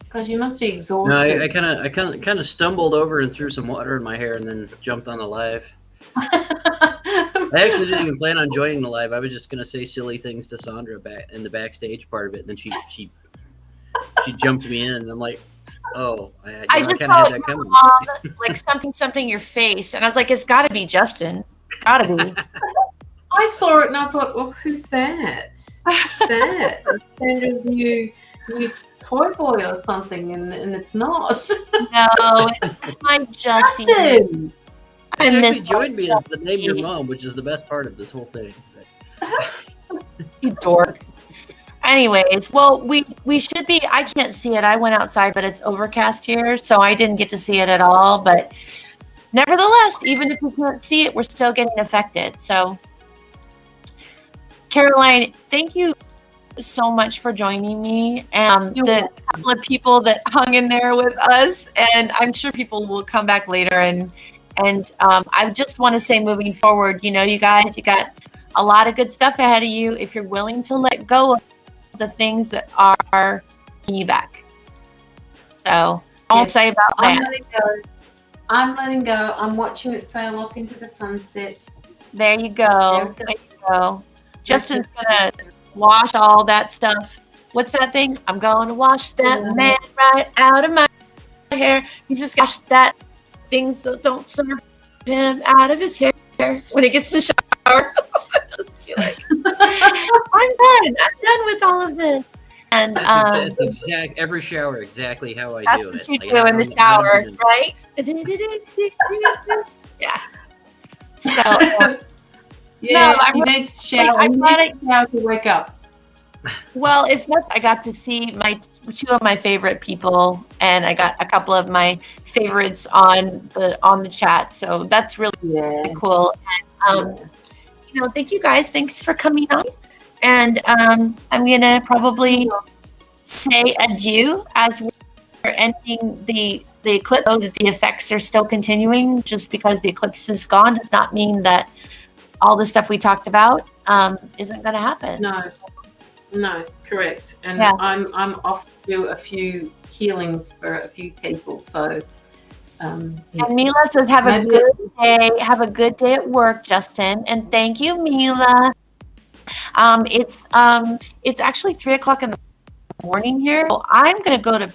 Gosh, you must be No, exhausted. I kind of stumbled over and threw some water in my hair and then jumped on the live. I actually didn't even plan on joining the live. I was just gonna say silly things to Sandra back in the backstage part of it. And then she jumped me in, and I'm like, oh, I just just kind of saw had that coming. like something your face, and I was like, it's got to be Justin. It's got to be. I saw it and I thought, well, who's that? Who's that? Sandra's new toy boy or something, and it's not. No, it's my Justin. Justin! I It miss actually joined me as the name your mom, which is the best part of this whole thing. You dork. Anyways, well, we should be. I can't see it. I went outside, but it's overcast here, so I didn't get to see it at all. But nevertheless, even if we can't see it, we're still getting affected. So, Caroline, thank you so much for joining me, and You're the welcome. couple of people that hung in there with us. And I'm sure people will come back later. And I just want to say, moving forward, you guys, you got a lot of good stuff ahead of you if you're willing to let go of the things that are holding you back. So I'll Yes, say about I'm that. letting go. I'm letting go. I'm watching it sail off into the sunset. There you There go. we go. There you go. Justin's gonna wash all that stuff. What's that thing? I'm going to wash that Yeah. man right out of my hair. He's just wash that things that don't serve him out of his hair when he gets in the shower. Just be like, I'm done with all of this. And That's exact every shower exactly how I that's do what it. you Like, do in the I don't shower, even- right? Yeah. So Yeah, No, I'm he needs to shower. I'm He glad needs to shower to wake up. well, if not, I got to see two of my favorite people, and I got a couple of my favorites on the chat. So that's really Yeah. cool. And, thank you guys. Thanks for coming on. And I'm gonna probably say adieu as we're ending the eclipse. Though that the effects are still continuing, just because the eclipse is gone does not mean that all the stuff we talked about isn't going to happen. No, correct. And Yeah. I'm off to do a few healings for a few people. So, yeah. And Mila says, "Have a Maybe- good day. Have a good day at work, Justin." And thank you, Mila. It's actually 3:00 in the morning here. So I'm going to go to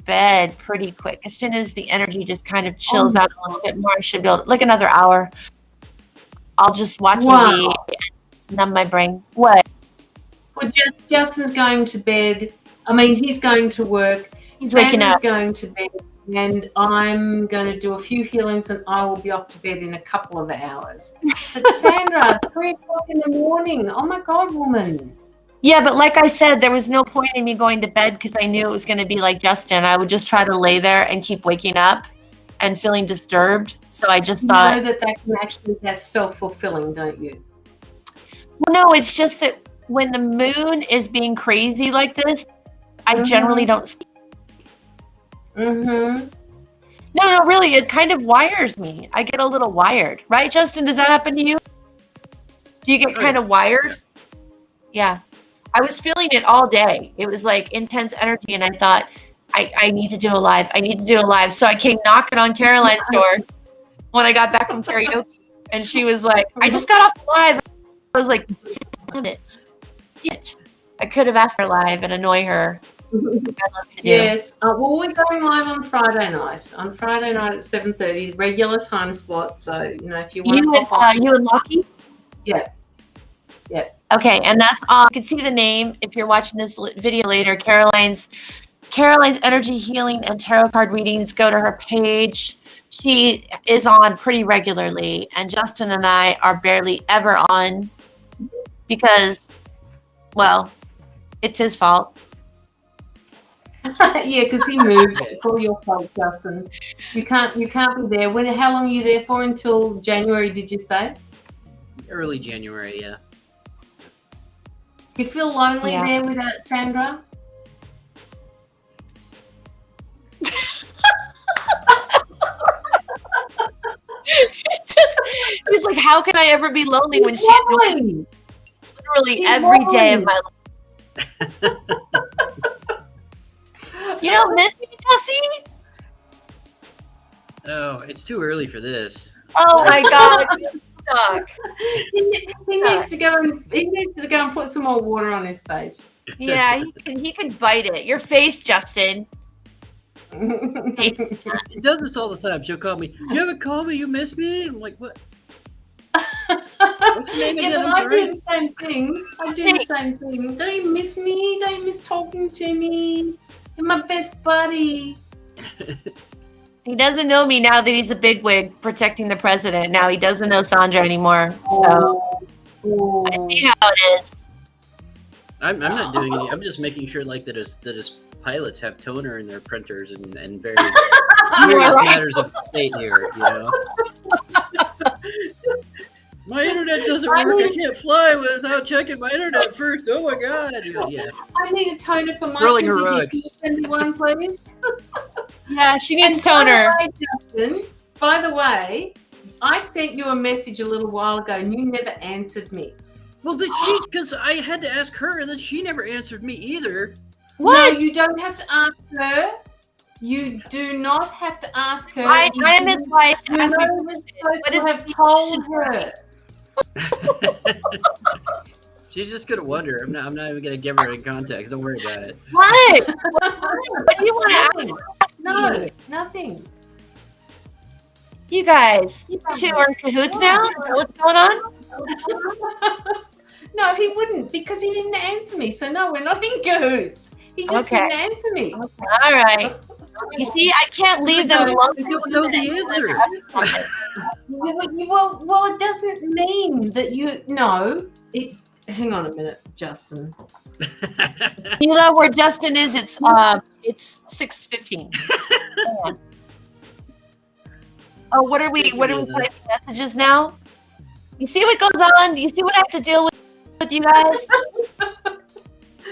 bed pretty quick. As soon as the energy just kind of chills out a little bit more, I should be able to, like another hour. I'll just watch TV and numb my brain. What? Well, Justin's going to bed. I mean, he's going to work. He's waking Sandra's up. going to bed, and I'm going to do a few healings, and I will be off to bed in a couple of hours. But Sandra, 3:00 in the morning. Oh my God, woman. Yeah, but like I said, there was no point in me going to bed because I knew it was going to be like Justin. I would just try to lay there and keep waking up and feeling disturbed. So I just thought, You know that can actually be self-fulfilling, don't you? well, no, it's just that when the moon is being crazy like this, I generally don't sleep. Mm-hmm. No, really, it kind of wires me. I get a little wired, right, Justin? Does that happen to you? Do you get kind of wired? Yeah. I was feeling it all day. It was like intense energy, and I thought, I need to do a live. I need to do a live. So I came knocking on Caroline's door when I got back from karaoke, and she was like, I just got off the live. I was like, damn it. I could have asked her live and annoy her. I love to do. Yes. Well, we're going live on Friday night. On Friday night at 7:30, regular time slot. So, if you want to pop on. You and Lucky? Yeah. Okay, and that's all. You can see the name if you're watching this video later. Caroline's energy healing and tarot card readings. Go to her page. She is on pretty regularly, and Justin and I are barely ever on because, well, it's his fault. Yeah, because he moved. It's all your fault, Justin. You can't be there. How long are you there for? Until January, did you say? Early January, yeah. Do you feel lonely Yeah. there without Sandra? He's like, how can I ever be lonely when she annoys me literally every day of my life? You don't miss me, Jessie? Oh, it's too early for this. Oh my God, you suck. He needs to go and put some more water on his face. Yeah, he can bite it. Your face, Justin. She does this all the time. She'll call me. You haven't called me. You miss me. I'm like, what? What's your name again? Yeah, but I'm I sorry. do the same thing. Don't you miss me? Don't you miss talking to me? You're my best buddy. He doesn't know me now that he's a bigwig protecting the president. Now he doesn't know Sandra anymore. So I see how it is. I'm not doing any. I'm just making sure like that his pilots have toner in their printers and various You are right. matters of state here. My internet doesn't work. I can't fly without checking my internet first. Oh my god. Yeah. I need a toner for my Rolling computer. heroics. Can you send me one, please? Yeah, she needs And toner. By the way, I sent you a message a little while ago and you never answered me. Well, because I had to ask her and then she never answered me either. What? No, you don't have to ask her. You do not have to ask her. I am advised to You ask know me. we're supposed What to is have the told question? her. She's just gonna wonder. I'm not even gonna give her any context. Don't worry about it. What? What do you want to ask? No, nothing. You guys, you two are in cahoots now? Is that what's going on? No, he wouldn't because he didn't answer me. So no, we're not in cahoots. He just didn't answer me. All right. You see, I can't leave them alone. I don't know the answer. Well, it doesn't mean that you know. Hang on a minute, Justin. Mila, where Justin is, it's 6:15. Oh, what are we typing messages now? You see what goes on? You see what I have to deal with you guys?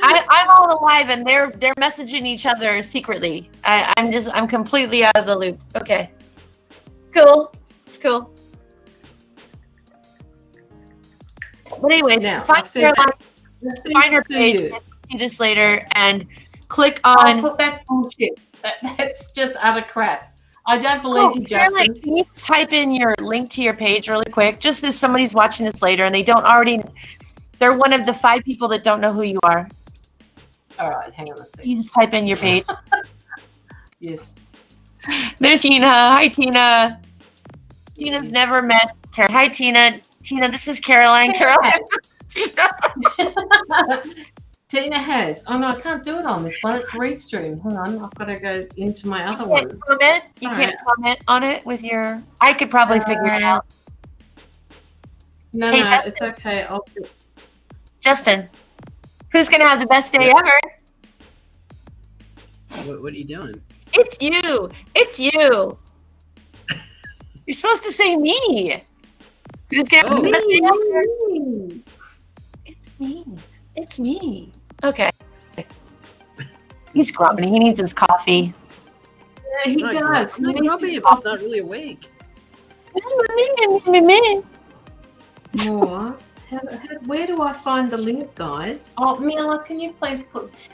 I'm all alive and they're messaging each other secretly. I'm completely out of the loop. Okay. Cool. It's cool. But anyways, Now, find her page, see this later, and click on. That's bullshit. That's just utter crap. I don't believe you, Justin. Can you type in your link to your page really quick? Just if somebody's watching this later and they're one of the 5 people that don't know who you are. All right, hang on a second. You just type in your page. Yes. There's Tina. Hi, Tina. Tina's never met Karen. Hi, Tina. Tina, this is Caroline. Caroline. Tina has. Oh no, I can't do it on this one. It's restream. Hang on, I've got to go into my other one. You can't comment on it with your. I could probably figure it out. No, Hey, no, Justin. it's okay. Justin, who's gonna have the best day ever? What are you doing? It's you. It's you. You're supposed to say me. Who's gonna have the best day ever? It's me. It's me. Okay. He's grumpy. He needs his coffee. Yeah, he does. He needs Probably his if it's not really awake. More. Where do I find the link, guys? Oh, Mila, can you please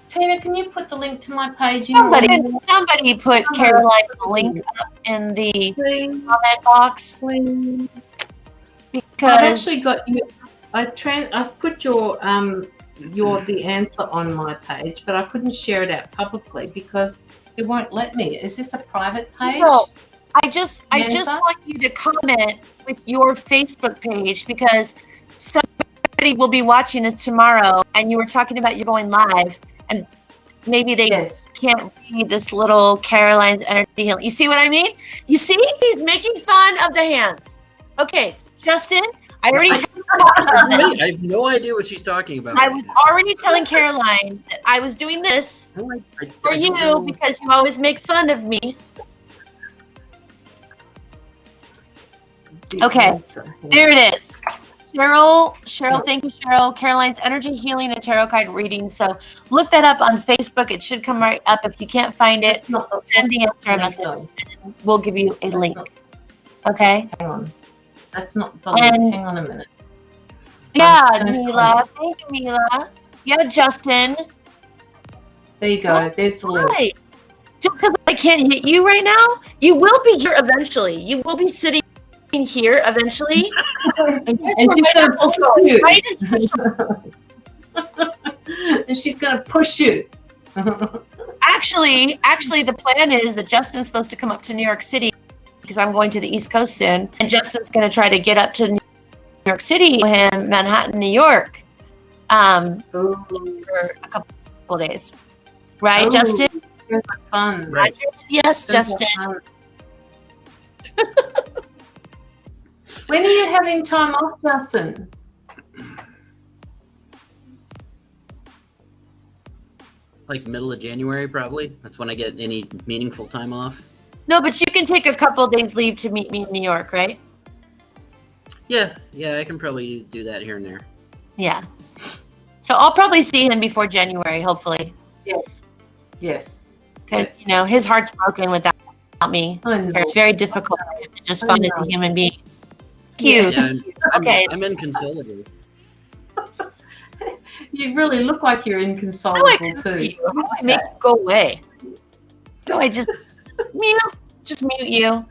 Tina, can you put the link to my page? Somebody put Caroline's link up in the comment box. Please. Because I've actually got you. I've put the answer on my page, but I couldn't share it out publicly because it won't let me. Is this a private page? No, I just want you to comment with your Facebook page because somebody will be watching this tomorrow, and you were talking about you going live, and maybe they can't read this little Caroline's energy healing. You see what I mean? You see, he's making fun of the hands. Okay, Justin, I already talked about this. I have no idea what she's talking about. I was already telling Caroline that I was doing this for you because you always make fun of me. Okay, there it is. Cheryl, thank you, Cheryl. Caroline's Energy Healing and Tarot Card Reading. So look that up on Facebook. It should come right up. If you can't find it, send the answer a message. And we'll give you a link. Okay? Hang on. That's not the link. Hang on a minute. Yeah, Mila. Thank you, Mila. Yeah, Justin. There you go. There's the link. Right. Just because I can't hit you right now, you will be here eventually. You will be sitting here eventually. And she's going to push you. Right? And she's going to push you. Actually, the plan is that Justin's supposed to come up to New York City because I'm going to the East Coast soon, and Justin's going to try to get up to New York City, Manhattan, New York, for a couple of days. Right, Justin? Fun. Right. Yes, Justin. When are you having time off, Justin? Like middle of January, probably. That's when I get any meaningful time off. No, but you can take a couple of days leave to meet me in New York, right? Yeah, I can probably do that here and there. Yeah. So I'll probably see him before January, hopefully. Yes. Because, his heart's broken without me. I know. It's very difficult for him to just fun as a human being. Cute. Yeah, Okay. I'm inconsolable. You really look like you're inconsolable too. How do I make you go away? No, I just mute you.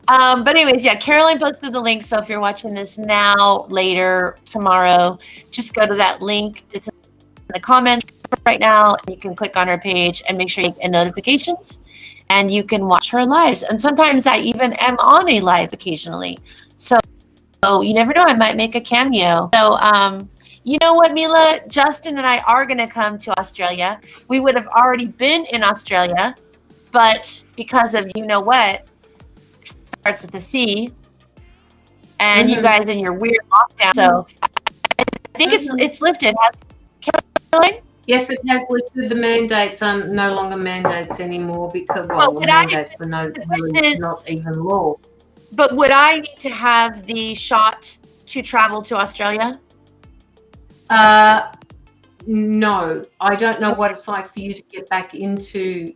But anyways, yeah, Caroline posted the link. So if you're watching this now, later, tomorrow, just go to that link. It's in the comments right now. And you can click on her page and make sure you get notifications. And you can watch her lives. And sometimes I even am on a live occasionally. So you never know. I might make a cameo. So you know what, Mila? Justin and I are going to come to Australia. We would have already been in Australia, but because of what starts with a C, and you guys in your weird lockdown. So I think it's lifted. Has Caroline? Yes, it has lifted. The mandates are no longer mandates anymore because the mandates were not even law. But would I need to have the shot to travel to Australia? No, I don't know what it's like for you to get back into.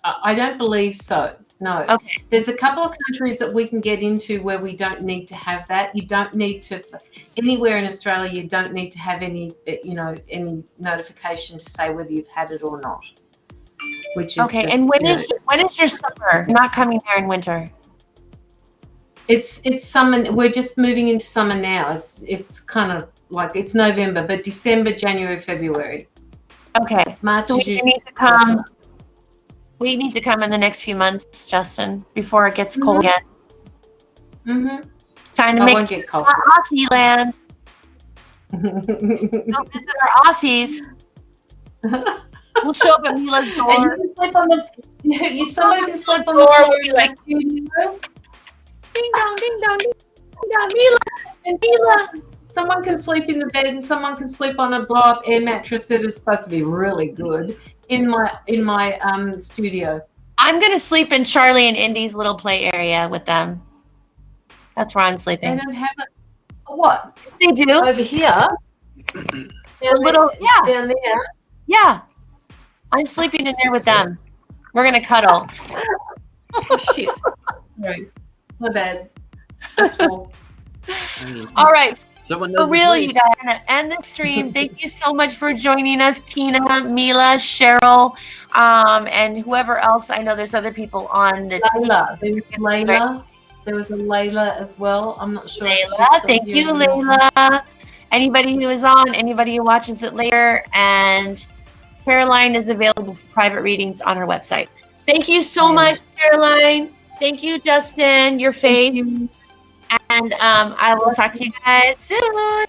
I don't believe so. No. Okay. There's a couple of countries that we can get into where we don't need to have that. You don't need to anywhere in Australia. You don't need to have any notification to say whether you've had it or not. Which is okay. And when is your summer? You're not coming there in winter. It's summer. We're just moving into summer now. It's kind of like it's November, but December, January, February. Okay. March. So we need to come. We need to come in the next few months, Justin, before it gets cold again. Time to make get cold. Aussie land. Go visit our Aussies. We'll show up at Mila's door. And you can sleep on the. Someone can sleep on the floor in the studio. Ding dong, ding dong, ding dong, Mila and Mila. Someone can sleep in the bed, and someone can sleep on a blow-up air mattress that is supposed to be really good in my studio. I'm gonna sleep in Charlie and Indy's little play area with them. That's where I'm sleeping. They don't have it. What? They do over here. Down there. Yeah. I'm sleeping in there with them. We're gonna cuddle. Oh shit. Sorry. My bad. That's full. All right. Someone knows for real, you guys. I'm gonna end the stream. Thank you so much for joining us, Tina, Mila, Cheryl, and whoever else. I know there's other people on the Layla. There was Layla. There was a Layla as well. I'm not sure. Layla, thank you, Layla. Anybody who is on, anybody who watches it later, and Caroline is available for private readings on her website. Thank you so much, Caroline. Thank you, Justin. Your face. And I will talk to you guys soon.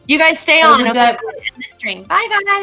You guys stay on. Okay? In the stream. Bye, guys.